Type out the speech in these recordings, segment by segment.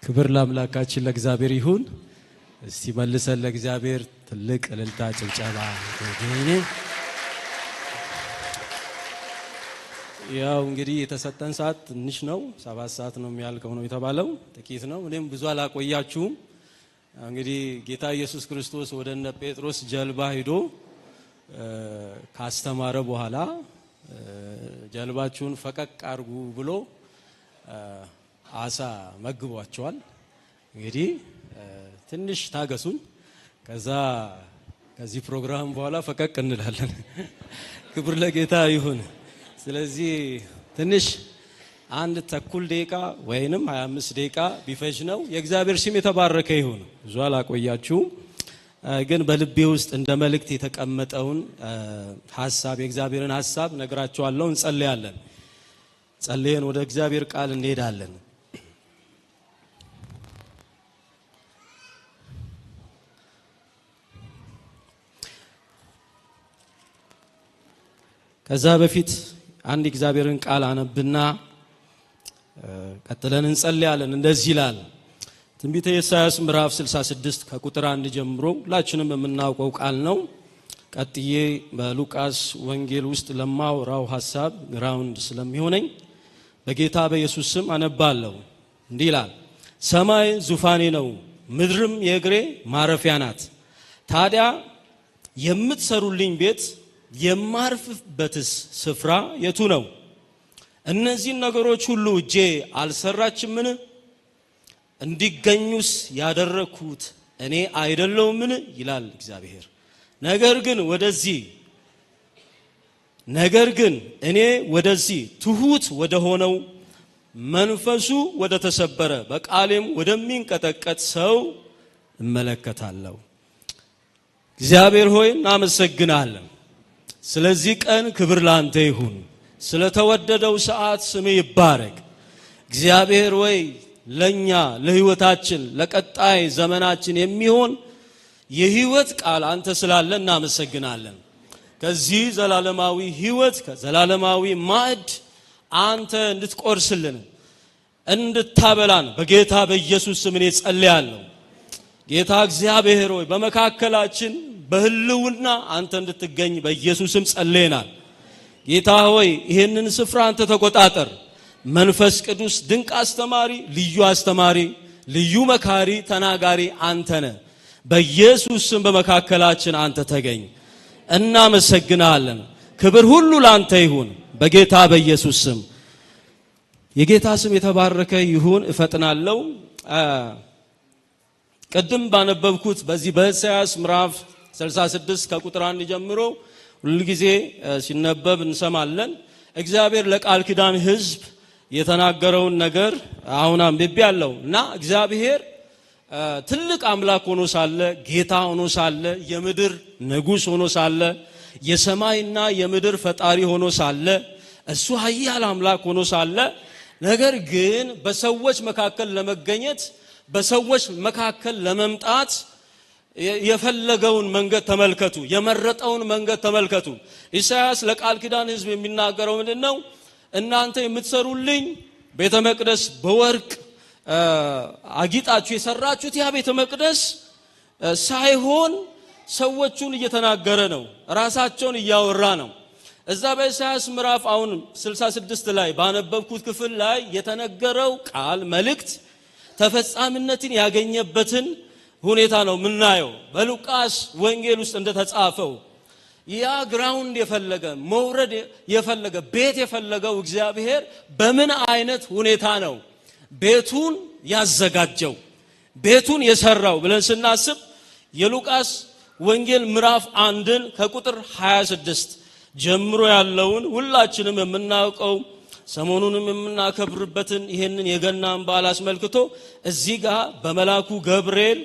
ክብር ለአምላካችን ለእግዚአብሔር ይሁን። እስቲ መልሰን ለእግዚአብሔር ትልቅ እልልታ ጭብጨባ ይሁን። ያው እንግዲህ የተሰጠን ሰዓት ትንሽ ነው፣ 7 ሰዓት ነው የሚያልቀው ነው የተባለው፣ ጥቂት ነው። እኔም ብዙ አላቆያችሁም። እንግዲህ ጌታ ኢየሱስ ክርስቶስ ወደ እነ ጴጥሮስ ጀልባ ሄዶ ካስተማረ በኋላ ጀልባችሁን ፈቀቅ አርጉ ብሎ አሳ መግቧቸዋል። እንግዲህ ትንሽ ታገሱን፣ ከዚህ ፕሮግራም በኋላ ፈቀቅ እንላለን። ክብር ለጌታ ይሁን። ስለዚህ ትንሽ 1 ተኩል ደቂቃ ወይንም 25 ደቂቃ ቢፈጅ ነው። የእግዚአብሔር ስም የተባረከ ይሁን። ብዙ አላቆያችሁም፣ ግን በልቤ ውስጥ እንደ መልእክት የተቀመጠውን ሐሳብ የእግዚአብሔርን ሐሳብ ነግራችኋለሁ። እንጸልያለን። ጸልየን ወደ እግዚአብሔር ቃል እንሄዳለን። ከዛ በፊት አንድ እግዚአብሔርን ቃል አነብና ቀጥለን እንጸልያለን። እንደዚህ ይላል ትንቢተ ኢሳይያስ ምዕራፍ 66 ከቁጥር 1 ጀምሮ ሁላችንም የምናውቀው ቃል ነው። ቀጥዬ በሉቃስ ወንጌል ውስጥ ለማወራው ሐሳብ ግራውንድ ስለሚሆነኝ በጌታ በኢየሱስ ስም አነባለሁ። እንዲህ ይላል፣ ሰማይ ዙፋኔ ነው፣ ምድርም የእግሬ ማረፊያ ናት። ታዲያ የምትሰሩልኝ ቤት የማርፍበትስ ስፍራ የቱ ነው? እነዚህን ነገሮች ሁሉ እጄ አልሰራችምን? እንዲገኙስ ያደረኩት እኔ አይደለሁምን? ይላል እግዚአብሔር። ነገር ግን እኔ ወደዚህ ትሁት ወደ ሆነው መንፈሱ ወደ ተሰበረ በቃሌም ወደሚንቀጠቀጥ ሰው እመለከታለሁ። እግዚአብሔር ሆይ እናመሰግናለን። ስለዚህ ቀን ክብር ላንተ ይሁን። ስለተወደደው ሰዓት ስም ይባረክ። እግዚአብሔር ሆይ ለኛ ለህይወታችን ለቀጣይ ዘመናችን የሚሆን የህይወት ቃል አንተ ስላለ እናመሰግናለን። ከዚህ ዘላለማዊ ህይወት ከዘላለማዊ ማዕድ አንተ እንድትቆርስልን እንድታበላን በጌታ በኢየሱስ ስም እኔ ጸልያለሁ። ጌታ እግዚአብሔር ሆይ በመካከላችን በህልውና አንተ እንድትገኝ በኢየሱስ ስም ጸልየናል። ጌታ ሆይ ይሄንን ስፍራ አንተ ተቆጣጠር። መንፈስ ቅዱስ ድንቅ አስተማሪ፣ ልዩ መካሪ፣ ተናጋሪ አንተ ነህ። በኢየሱስ ስም በመካከላችን አንተ ተገኝ። እናመሰግናለን። ክብር ሁሉ ላንተ ይሁን በጌታ በኢየሱስ ስም። የጌታ ስም የተባረከ ይሁን። እፈጥናለሁ። ቅድም ባነበብኩት በዚህ በኢሳይያስ ምዕራፍ 66 ከቁጥር 1 ጀምሮ ሁሉ ጊዜ ሲነበብ እንሰማለን። እግዚአብሔር ለቃል ኪዳን ሕዝብ የተናገረውን ነገር አሁን አንብቤያለሁ እና እግዚአብሔር ትልቅ አምላክ ሆኖ ሳለ፣ ጌታ ሆኖ ሳለ፣ የምድር ንጉሥ ሆኖ ሳለ፣ የሰማይና የምድር ፈጣሪ ሆኖ ሳለ፣ እሱ ኃያል አምላክ ሆኖ ሳለ፣ ነገር ግን በሰዎች መካከል ለመገኘት በሰዎች መካከል ለመምጣት የፈለገውን መንገድ ተመልከቱ፣ የመረጠውን መንገድ ተመልከቱ። ኢሳይያስ ለቃል ኪዳን ሕዝብ የሚናገረው ምንድነው? እናንተ የምትሰሩልኝ ቤተ መቅደስ በወርቅ አጊጣችሁ የሰራችሁት ያ ቤተ መቅደስ ሳይሆን ሰዎቹን እየተናገረ ነው፣ ራሳቸውን እያወራ ነው። እዛ በኢሳይያስ ምዕራፍ አሁን 66 ላይ ባነበብኩት ክፍል ላይ የተነገረው ቃል መልእክት ተፈጻሚነትን ያገኘበትን ሁኔታ ነው ምናየው። በሉቃስ ወንጌል ውስጥ እንደተጻፈው ያ ግራውንድ የፈለገ መውረድ የፈለገ ቤት የፈለገው እግዚአብሔር በምን አይነት ሁኔታ ነው ቤቱን ያዘጋጀው ቤቱን የሰራው ብለን ስናስብ የሉቃስ ወንጌል ምዕራፍ 1 ከቁጥር 26 ጀምሮ ያለውን ሁላችንም የምናውቀው ሰሞኑንም የምናከብርበትን ይሄንን የገናን በዓል አስመልክቶ እዚህ ጋር በመላኩ ገብርኤል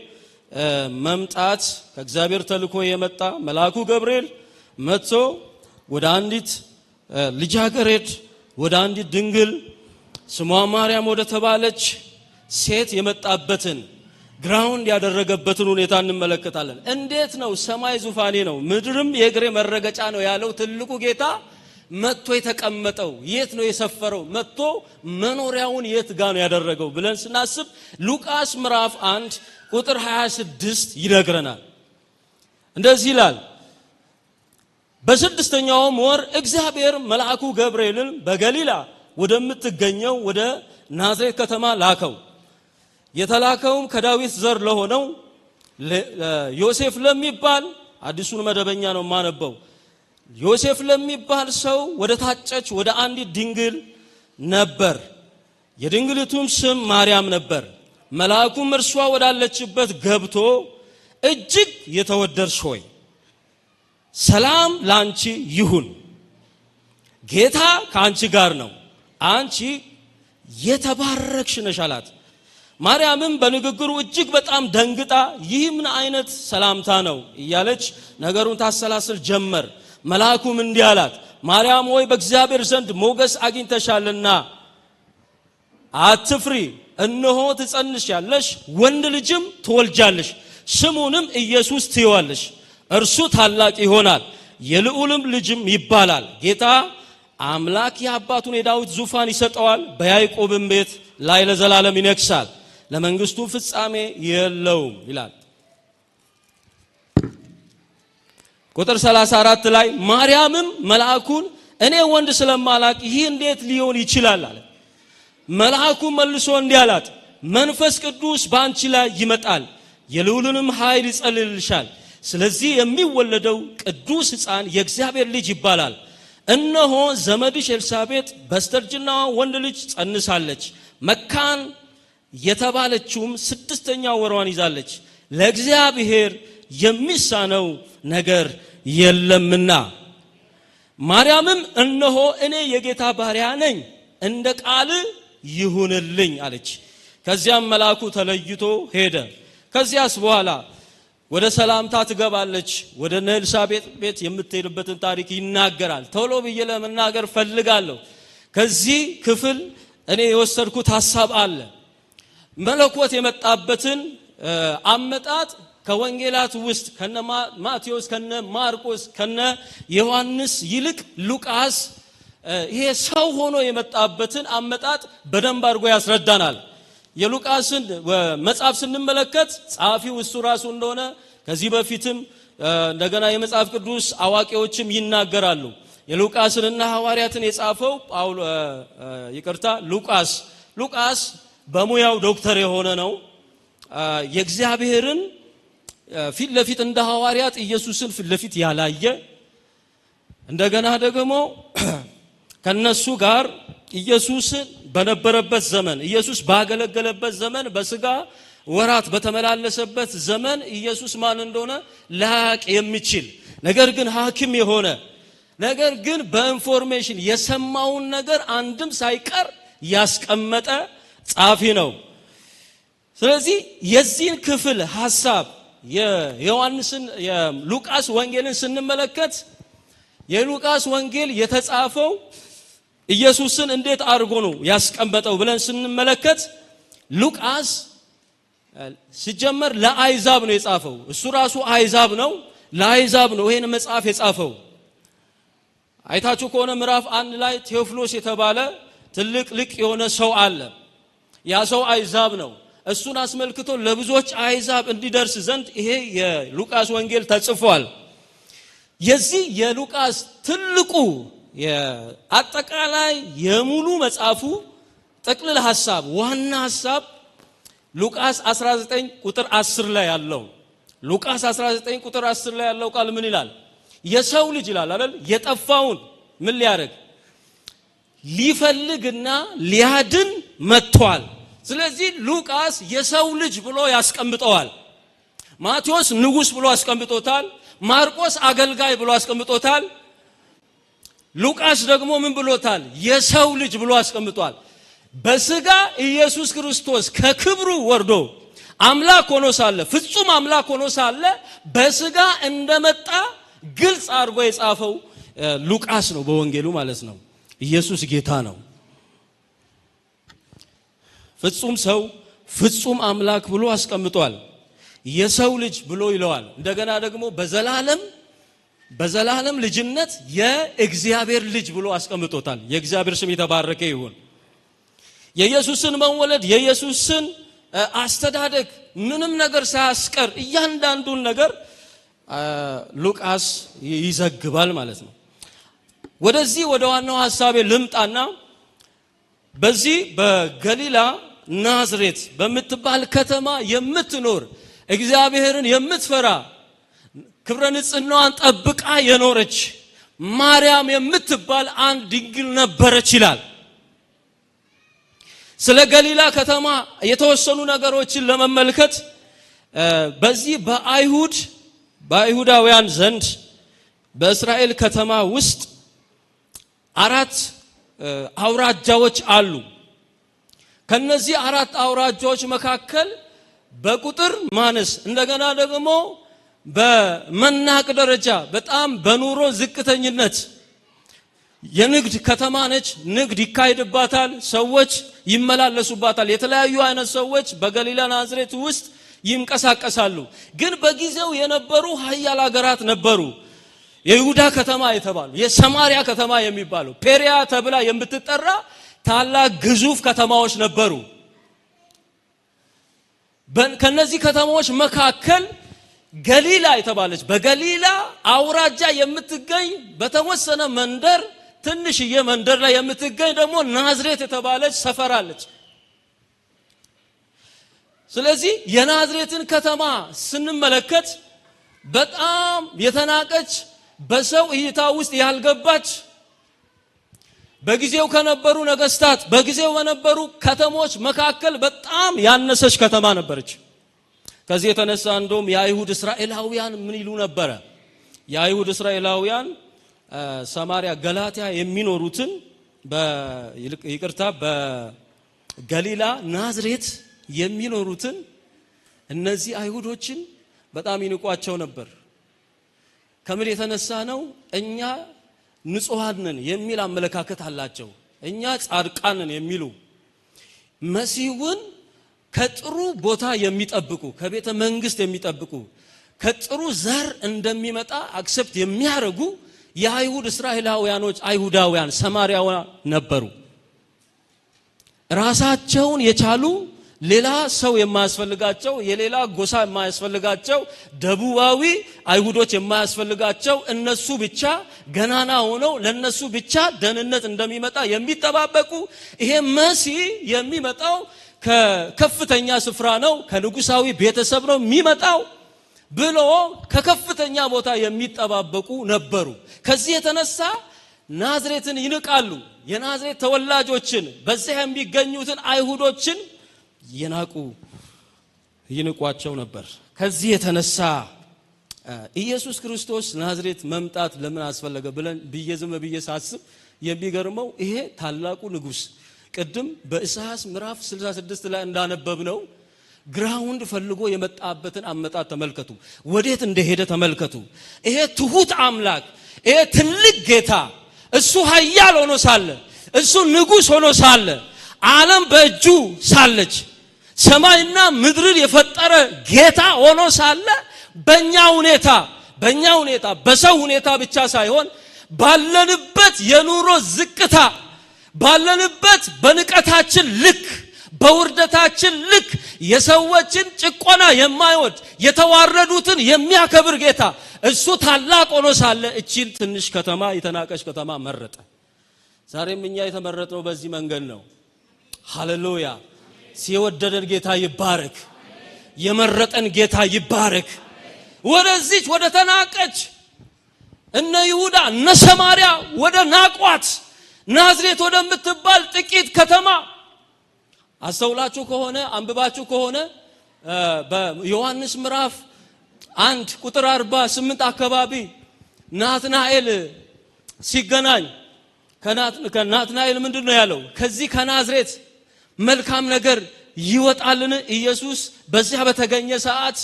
መምጣት ከእግዚአብሔር ተልኮ የመጣ መልአኩ ገብርኤል መጥቶ ወደ አንዲት ልጃገረድ ወደ አንዲት ድንግል ስሟ ማርያም ወደ ተባለች ሴት የመጣበትን ግራውንድ ያደረገበትን ሁኔታ እንመለከታለን። እንዴት ነው ሰማይ ዙፋኔ ነው ምድርም የእግሬ መረገጫ ነው ያለው ትልቁ ጌታ መጥቶ የተቀመጠው የት ነው የሰፈረው መጥቶ መኖሪያውን የት ጋር ነው ያደረገው ብለን ስናስብ ሉቃስ ምዕራፍ 1 ቁጥር 26 ይነግረናል። እንደዚህ ይላል በስድስተኛውም ወር እግዚአብሔር መልአኩ ገብርኤልን በገሊላ ወደምትገኘው ወደ ናዝሬት ከተማ ላከው። የተላከውም ከዳዊት ዘር ለሆነው ዮሴፍ ለሚባል አዲሱን መደበኛ ነው ማነበው ዮሴፍ ለሚባል ሰው ወደ ታጨች ወደ አንዲት ድንግል ነበር። የድንግሊቱም ስም ማርያም ነበር። መልአኩም እርሷ ወዳለችበት ገብቶ እጅግ የተወደድሽ ሆይ ሰላም ላንቺ ይሁን፣ ጌታ ካንቺ ጋር ነው፣ አንቺ የተባረክሽ ነሽ አላት። ማርያምም በንግግሩ እጅግ በጣም ደንግጣ ይህ ምን አይነት ሰላምታ ነው እያለች ነገሩን ታሰላስል ጀመር። መልአኩም እንዲህ አላት፣ ማርያም ሆይ በእግዚአብሔር ዘንድ ሞገስ አግኝተሻልና አትፍሪ፣ እነሆ ትጸንሻለሽ፣ ወንድ ልጅም ትወልጃለሽ፣ ስሙንም ኢየሱስ ትይዋለሽ። እርሱ ታላቅ ይሆናል፣ የልዑልም ልጅም ይባላል። ጌታ አምላክ የአባቱን የዳዊት ዙፋን ይሰጠዋል፣ በያዕቆብም ቤት ላይ ለዘላለም ይነግሣል፣ ለመንግስቱ ፍጻሜ የለውም ይላል። ቁጥር 34 ላይ ማርያምም መልአኩን እኔ ወንድ ስለማላቅ ይህ እንዴት ሊሆን ይችላል አለ። መልአኩ መልሶ እንዲህ አላት፣ መንፈስ ቅዱስ በአንቺ ላይ ይመጣል፣ የልዑልንም ኃይል ይጸልልሻል። ስለዚህ የሚወለደው ቅዱስ ሕፃን የእግዚአብሔር ልጅ ይባላል። እነሆ ዘመድሽ ኤልሳቤጥ በስተርጅና ወንድ ልጅ ጸንሳለች፣ መካን የተባለችውም 6ኛ ወሯን ይዛለች፣ ለእግዚአብሔር የሚሳነው ነገር የለምና። ማርያምም እነሆ እኔ የጌታ ባሪያ ነኝ፣ እንደ ቃል ይሁንልኝ አለች። ከዚያም መልአኩ ተለይቶ ሄደ። ከዚያስ በኋላ ወደ ሰላምታ ትገባለች። ወደ ኤልሳቤጥ ቤት የምትሄድበትን ታሪክ ይናገራል። ቶሎ ብዬ ለመናገር ፈልጋለሁ። ከዚህ ክፍል እኔ የወሰድኩት ሐሳብ አለ። መለኮት የመጣበትን አመጣጥ ከወንጌላት ውስጥ ከነ ማቴዎስ ከነ ማርቆስ ከነ ዮሐንስ ይልቅ ሉቃስ ይሄ ሰው ሆኖ የመጣበትን አመጣጥ በደንብ አድርጎ ያስረዳናል። የሉቃስን መጽሐፍ ስንመለከት ጻፊው እሱ ራሱ እንደሆነ ከዚህ በፊትም እንደገና የመጽሐፍ ቅዱስ አዋቂዎችም ይናገራሉ። የሉቃስንና ሐዋርያትን የጻፈው ሉቃስ በሙያው ዶክተር የሆነ ነው። የእግዚአብሔርን ፊት ለፊት እንደ ሐዋርያት ኢየሱስን ፊት ለፊት ያላየ እንደገና ደግሞ ከነሱ ጋር ኢየሱስ በነበረበት ዘመን ኢየሱስ ባገለገለበት ዘመን በስጋ ወራት በተመላለሰበት ዘመን ኢየሱስ ማን እንደሆነ ላቅ የሚችል ነገር ግን ሐኪም የሆነ ነገር ግን በኢንፎርሜሽን የሰማውን ነገር አንድም ሳይቀር ያስቀመጠ ጻፊ ነው። ስለዚህ የዚህን ክፍል ሐሳብ የሉቃስ ወንጌልን ስንመለከት የሉቃስ ወንጌል የተጻፈው ኢየሱስን እንዴት አድርጎ ነው ያስቀመጠው ብለን ስንመለከት ሉቃስ ሲጀመር ለአይዛብ ነው የጻፈው። እሱ ራሱ አይዛብ ነው፣ ለአይዛብ ነው ይሄን መጽሐፍ የጻፈው። አይታችሁ ከሆነ ምዕራፍ 1 ላይ ቴዎፍሎስ የተባለ ትልቅ ሊቅ የሆነ ሰው አለ። ያ ሰው አይዛብ ነው። እሱን አስመልክቶ ለብዙዎች አይዛብ እንዲደርስ ዘንድ ይሄ የሉቃስ ወንጌል ተጽፏል። የዚህ የሉቃስ ትልቁ የአጠቃላይ የሙሉ መጽሐፉ ጠቅልል ሐሳብ ዋና ሐሳብ ሉቃስ 19 ቁጥር 10 ላይ ያለው ሉቃስ 19 ቁጥር 10 ላይ ያለው ቃል ምን ይላል? የሰው ልጅ ይላል አይደል የጠፋውን ምን ሊያደርግ ሊፈልግና ሊያድን መጥቷል። ስለዚህ ሉቃስ የሰው ልጅ ብሎ ያስቀምጠዋል። ማቴዎስ ንጉስ ብሎ ያስቀምጦታል። ማርቆስ አገልጋይ ብሎ ያስቀምጦታል። ሉቃስ ደግሞ ምን ብሎታል? የሰው ልጅ ብሎ ያስቀምጧል። በስጋ ኢየሱስ ክርስቶስ ከክብሩ ወርዶ አምላክ ሆኖ ሳለ ፍጹም አምላክ ሆኖ ሳለ በስጋ እንደመጣ ግልጽ አድርጎ የጻፈው ሉቃስ ነው በወንጌሉ ማለት ነው። ኢየሱስ ጌታ ነው። ፍጹም ሰው ፍጹም አምላክ ብሎ አስቀምጧል። የሰው ልጅ ብሎ ይለዋል። እንደገና ደግሞ በዘላለም በዘላለም ልጅነት የእግዚአብሔር ልጅ ብሎ አስቀምጦታል። የእግዚአብሔር ስም የተባረከ ይሁን። የኢየሱስን መወለድ የኢየሱስን አስተዳደግ ምንም ነገር ሳያስቀር እያንዳንዱን ነገር ሉቃስ ይዘግባል ማለት ነው። ወደዚህ ወደ ዋናው ሐሳቤ ልምጣና በዚህ በገሊላ ናዝሬት በምትባል ከተማ የምትኖር እግዚአብሔርን የምትፈራ ክብረ ንጽሕናዋን ጠብቃ የኖረች ማርያም የምትባል አንድ ድንግል ነበረች ይላል። ስለ ገሊላ ከተማ የተወሰኑ ነገሮችን ለመመልከት በዚህ በአይሁዳውያን ዘንድ በእስራኤል ከተማ ውስጥ 4 አውራጃዎች አሉ። ከነዚህ 4 አውራጃዎች መካከል በቁጥር ማነስ እንደገና ደግሞ በመናቅ ደረጃ በጣም በኑሮ ዝቅተኝነት የንግድ ከተማ ነች። ንግድ ይካሄድባታል፣ ሰዎች ይመላለሱባታል። የተለያዩ አይነት ሰዎች በገሊላ ናዝሬት ውስጥ ይንቀሳቀሳሉ። ግን በጊዜው የነበሩ ኃያል ሀገራት ነበሩ። የይሁዳ ከተማ የተባሉ የሰማሪያ ከተማ የሚባሉ ፔሪያ ተብላ የምትጠራ ታላቅ ግዙፍ ከተማዎች ነበሩ። ከነዚህ ከተማዎች መካከል ገሊላ የተባለች በገሊላ አውራጃ የምትገኝ በተወሰነ መንደር ትንሽዬ መንደር ላይ የምትገኝ ደግሞ ናዝሬት የተባለች ሰፈር አለች። ስለዚህ የናዝሬትን ከተማ ስንመለከት በጣም የተናቀች በሰው እይታ ውስጥ ያልገባች በጊዜው ከነበሩ ነገስታት በጊዜው በነበሩ ከተሞች መካከል በጣም ያነሰች ከተማ ነበረች። ከዚህ የተነሳ እንደውም የአይሁድ እስራኤላውያን ምን ይሉ ነበረ? የአይሁድ እስራኤላውያን ሰማሪያ ገላትያ የሚኖሩትን በገሊላ ናዝሬት የሚኖሩትን እነዚህ አይሁዶችን በጣም ይንቋቸው ነበር። ከምን የተነሳ ነው? እኛ ንጹሃን ነን የሚል አመለካከት አላቸው። እኛ ጻድቃን ነን የሚሉ መሲሁን ከጥሩ ቦታ የሚጠብቁ ከቤተ መንግስት የሚጠብቁ ከጥሩ ዘር እንደሚመጣ አክሰፕት የሚያደርጉ የአይሁድ እስራኤላውያኖች አይሁዳውያን ሰማርያውያን ነበሩ። ራሳቸውን የቻሉ ሌላ ሰው የማያስፈልጋቸው የሌላ ጎሳ የማያስፈልጋቸው ደቡባዊ አይሁዶች የማያስፈልጋቸው እነሱ ብቻ ገናና ሆነው ለነሱ ብቻ ደህንነት እንደሚመጣ የሚጠባበቁ ይሄ መሲህ የሚመጣው ከከፍተኛ ስፍራ ነው ከንጉሳዊ ቤተሰብ ነው የሚመጣው ብሎ ከከፍተኛ ቦታ የሚጠባበቁ ነበሩ። ከዚህ የተነሳ ናዝሬትን ይንቃሉ። የናዝሬት ተወላጆችን በዚያ የሚገኙትን አይሁዶችን ይንቋቸው ነበር። ከዚህ የተነሳ ኢየሱስ ክርስቶስ ናዝሬት መምጣት ለምን አስፈለገ ዝም ብዬ ሳስብ የሚገርመው ይሄ ታላቁ ንጉስ ቅድም በኢሳይያስ ምዕራፍ 66 ላይ እንዳነበብነው ግራውንድ ፈልጎ የመጣበትን አመጣጥ ተመልከቱ። ወዴት እንደሄደ ተመልከቱ። ይሄ ትሁት አምላክ ይሄ ትልቅ ጌታ እሱ ኃያል ሆኖ ሳለ እሱ ንጉስ ሆኖ ሳለ ዓለም በእጁ ሳለች ሰማይና ምድርን የፈጠረ ጌታ ሆኖ ሳለ በእኛ ሁኔታ በሰው ሁኔታ ብቻ ሳይሆን ባለንበት የኑሮ ዝቅታ ባለንበት በንቀታችን ልክ በውርደታችን ልክ የሰዎችን ጭቆና የማይወድ የተዋረዱትን የሚያከብር ጌታ እሱ ታላቅ ሆኖ ሳለ እቺን ትንሽ ከተማ የተናቀች ከተማ መረጠ። ዛሬም እኛ የተመረጥነው በዚህ መንገድ ነው። ሃሌሉያ! ሲወደደን ጌታ ይባረክ። የመረጠን ጌታ ይባረክ። ወደዚች ወደ ተናቀች እነ ይሁዳ እነ ሰማርያ ወደ ናቋት ናዝሬት ወደምትባል ጥቂት ከተማ አስተውላችሁ ከሆነ አንብባችሁ ከሆነ በዮሐንስ ምዕራፍ 1 ቁጥር 48 አካባቢ ናትናኤል ሲገናኝ ከናትናኤል ምንድነው ያለው? ከዚህ ከናዝሬት መልካም ነገር ይወጣልን? ኢየሱስ በዚያ በተገኘ ሰዓት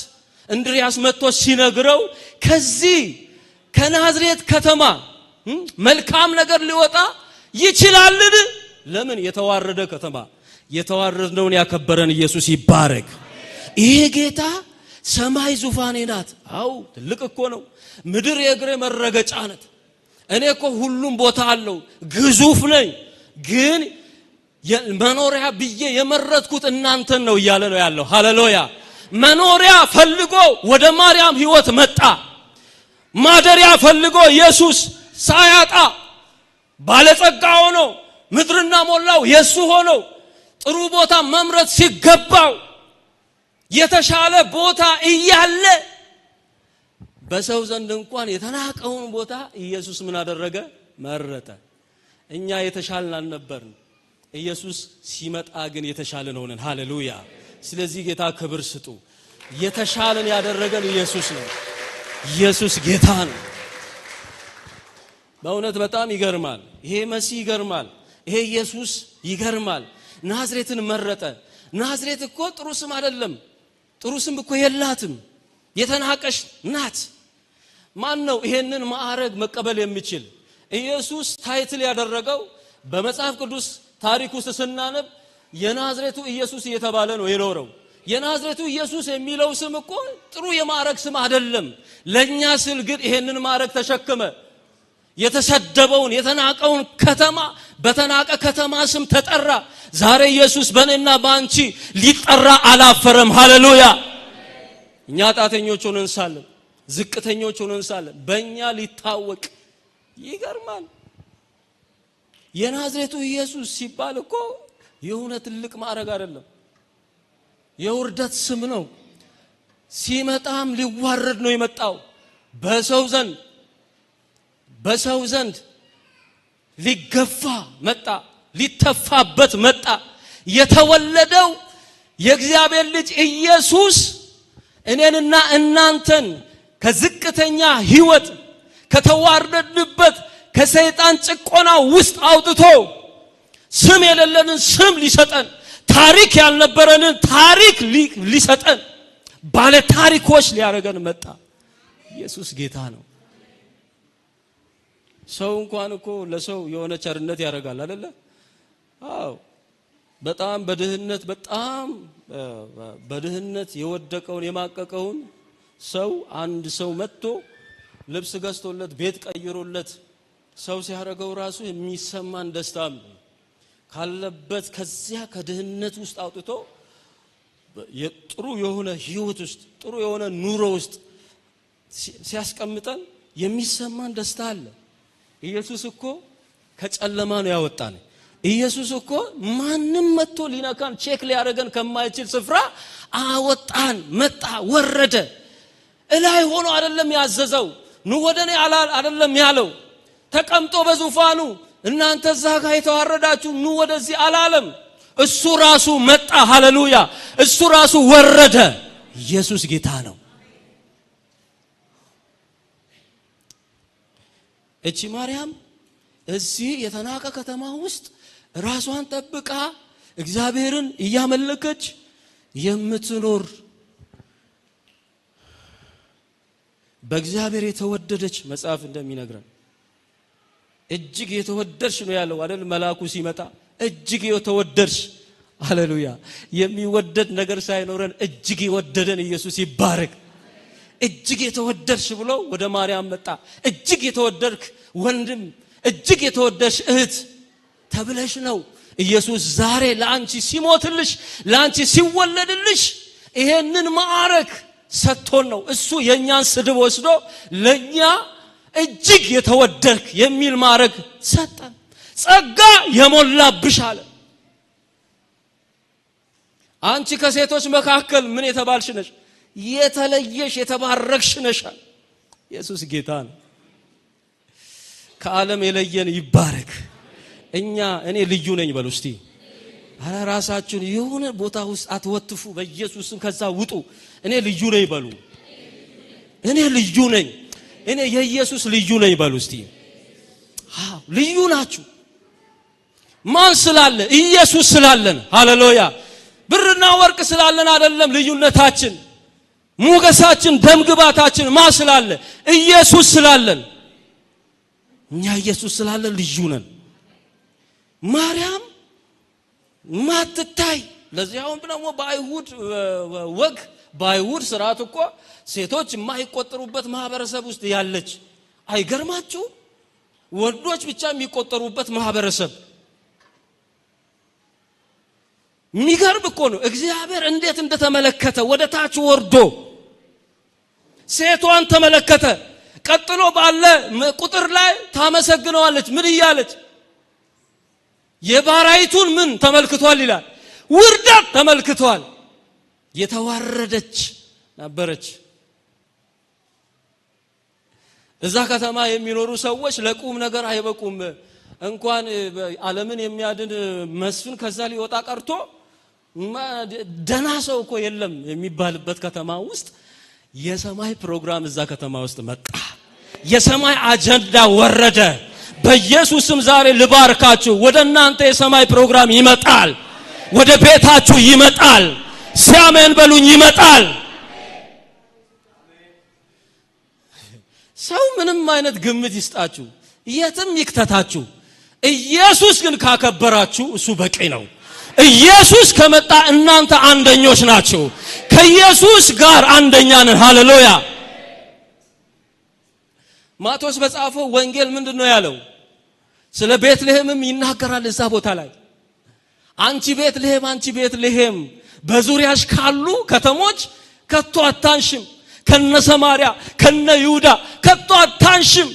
እንድሪያስ መጥቶ ሲነግረው ከዚህ ከናዝሬት ከተማ መልካም ነገር ሊወጣ ይችላልን? ለምን? የተዋረደ ከተማ የተዋረደውን ያከበረን ኢየሱስ ይባረክ። ይሄ ጌታ ሰማይ ዙፋኔ ናት። አው ትልቅ እኮ ነው። ምድር የእግሬ መረገጫ ናት። እኔ እኮ ሁሉም ቦታ አለው ግዙፍ ነኝ። ግን መኖሪያ ብዬ የመረጥኩት እናንተን ነው እያለ ነው ያለው። ሃሌሉያ። መኖሪያ ፈልጎ ወደ ማርያም ህይወት መጣ። ማደሪያ ፈልጎ ኢየሱስ ሳያጣ ባለጸጋ ሆኖ ምድርና ሞላው የሱ ሆኖ ጥሩ ቦታ መምረጥ ሲገባው የተሻለ ቦታ እያለ በሰው ዘንድ እንኳን የተናቀውን ቦታ ኢየሱስ ምን አደረገ? መረጠ። እኛ የተሻልን አልነበርን። ኢየሱስ ሲመጣ ግን የተሻለን ሆነን። ሃሌሉያ። ስለዚህ ጌታ ክብር ስጡ። የተሻለን ያደረገን ኢየሱስ ነው። ኢየሱስ ጌታ ነው። በእውነት በጣም ይገርማል። ይሄ መሲህ ይገርማል። ይሄ ኢየሱስ ይገርማል። ናዝሬትን መረጠ። ናዝሬት እኮ ጥሩ ስም አይደለም። ጥሩ ስም እኮ የላትም። የተናቀሽ ናት። ማን ነው ይሄንን ማዕረግ መቀበል የሚችል? ኢየሱስ ታይትል ያደረገው በመጽሐፍ ቅዱስ ታሪክ ውስጥ ስናነብ የናዝሬቱ ኢየሱስ እየተባለ ነው የኖረው። የናዝሬቱ ኢየሱስ የሚለው ስም እኮ ጥሩ የማዕረግ ስም አይደለም። ለኛ ስል ግን ይሄንን ማዕረግ ተሸከመ። የተሰደበውን የተናቀውን ከተማ በተናቀ ከተማ ስም ተጠራ። ዛሬ ኢየሱስ በእኔና በአንቺ ሊጠራ አላፈረም። ሃሌሉያ። እኛ ጣተኞች ሆነን ሳለን፣ ዝቅተኞች ሆነን ሳለን በእኛ ሊታወቅ ይገርማል። የናዝሬቱ ኢየሱስ ሲባል እኮ የሆነ ትልቅ ማዕረግ አይደለም፣ የውርደት ስም ነው። ሲመጣም ሊዋረድ ነው የመጣው። በሰው ዘንድ ሊገፋ መጣ፣ ሊተፋበት መጣ። የተወለደው የእግዚአብሔር ልጅ ኢየሱስ እኔንና እናንተን ከዝቅተኛ ህይወት ከተዋረድንበት ከሰይጣን ጭቆና ውስጥ አውጥቶ ስም የሌለንን ስም ሊሰጠን፣ ታሪክ ያልነበረንን ታሪክ ሊሰጠን፣ ባለ ታሪኮች ሊያደርገን መጣ። ኢየሱስ ጌታ ነው። ሰው እንኳን እኮ ለሰው የሆነ ቸርነት ያደርጋል አይደለ? አዎ። በድህነት የወደቀውን የማቀቀውን ሰው አንድ ሰው መጥቶ ልብስ ገዝቶለት ቤት ቀይሮለት ሰው ሲያደርገው ራሱ የሚሰማን ደስታም ካለበት ከዚያ ከድህነት ውስጥ አውጥቶ ጥሩ የሆነ ህይወት ውስጥ ጥሩ የሆነ ኑሮ ውስጥ ሲያስቀምጠን የሚሰማን ደስታ አለ። ኢየሱስ እኮ ከጨለማ ነው ያወጣን። ኢየሱስ እኮ ማንም መጥቶ ሊነካን ቼክ ሊያደርገን ከማይችል ስፍራ አወጣን። መጣ፣ ወረደ። እላይ ሆኖ አይደለም ያዘዘው፣ ኑ ወደኔ አይደለም ያለው። ተቀምጦ በዙፋኑ እናንተ እዛ ጋር የተዋረዳችሁ ኑ ወደዚህ አላለም። እሱ ራሱ መጣ። ሃሌሉያ። እሱ ራሱ ወረደ። ኢየሱስ ጌታ ነው። እቺ ማርያም እዚህ የተናቀ ከተማ ውስጥ ራሷን ጠብቃ እግዚአብሔርን እያመለከች የምትኖር በእግዚአብሔር የተወደደች መጽሐፍ እንደሚነግረን እጅግ የተወደድሽ ነው ያለው አይደል? መልአኩ ሲመጣ እጅግ የተወደድሽ። ሃሌሉያ። የሚወደድ ነገር ሳይኖረን እጅግ የወደደን ኢየሱስ ይባረክ። እጅግ የተወደድሽ ብሎ ወደ ማርያም መጣ። እጅግ የተወደድክ ወንድም፣ እጅግ የተወደድሽ እህት ተብለሽ ነው ኢየሱስ ዛሬ ለአንቺ ሲሞትልሽ፣ ለአንቺ ሲወለድልሽ ይሄንን ማዕረግ ሰጥቶን ነው። እሱ የኛን ስድብ ወስዶ ለኛ እጅግ የተወደድክ የሚል ማዕረግ ሰጠን። ጸጋ የሞላብሽ አለ። አንቺ ከሴቶች መካከል ምን የተባልሽ ነሽ? የተለየሽ የተባረክሽ ነሽ። ኢየሱስ ጌታ ነው። ከዓለም የለየን ይባረክ። እኔ ልዩ ነኝ በሉ እስቲ። አረ ራሳችሁን የሆነ ቦታ ውስጥ አትወትፉ። በኢየሱስም ከዛ ውጡ። እኔ ልዩ ነኝ በሉ። እኔ ልዩ ነኝ። እኔ የኢየሱስ ልዩ ነኝ በሉ እስቲ። ልዩ ናችሁ። ማን ስላለ? ኢየሱስ ስላለን። ሃሌሉያ። ብርና ወርቅ ስላለን አይደለም ልዩነታችን፣ ሞገሳችን፣ ደምግባታችን ማን ስላለ? ኢየሱስ ስላለን። እኛ ኢየሱስ ስላለን ልዩ ነን። ማርያም ማትታይ፣ ለዚያውም ደግሞ በአይሁድ ወግ ባይሁድ ስርዓት እኮ ሴቶች የማይቆጠሩበት ማህበረሰብ ውስጥ ያለች አይገርማችሁ? ወንዶች ብቻ የሚቆጠሩበት ማህበረሰብ የሚገርም እኮ ነው። እግዚአብሔር እንዴት እንደተመለከተ ወደ ታች ወርዶ ሴቷን ተመለከተ። ቀጥሎ ባለ ቁጥር ላይ ታመሰግነዋለች። ምን እያለች? የባራይቱን ምን ተመልክቷል ይላል? ውርደት ተመልክቷል። የተዋረደች ነበረች። እዛ ከተማ የሚኖሩ ሰዎች ለቁም ነገር አይበቁም። እንኳን ዓለምን የሚያድን መስፍን ከዛ ሊወጣ ቀርቶ ደና ሰው እኮ የለም የሚባልበት ከተማ ውስጥ የሰማይ ፕሮግራም እዛ ከተማ ውስጥ መጣ። የሰማይ አጀንዳ ወረደ። በኢየሱስም ዛሬ ልባርካችሁ፣ ወደ እናንተ የሰማይ ፕሮግራም ይመጣል። ወደ ቤታችሁ ይመጣል። ሲያመን በሉኝ፣ ይመጣል። ሰው ምንም አይነት ግምት ይስጣችሁ፣ የትም ይክተታችሁ፣ ኢየሱስ ግን ካከበራችሁ እሱ በቂ ነው። ኢየሱስ ከመጣ እናንተ አንደኞች ናችሁ። ከኢየሱስ ጋር አንደኛ ነን። ሃሌሉያ። ማቴዎስ በጻፈው ወንጌል ምንድነው ያለው? ስለ ቤትልሔምም ይናገራል እዛ ቦታ ላይ። አንቺ ቤትልሔም፣ አንቺ ቤትልሔም በዙሪያሽ ካሉ ከተሞች ከቶ አታንሽም፣ ከነ ሰማርያ ከነ ይሁዳ ከቶ አታንሽም።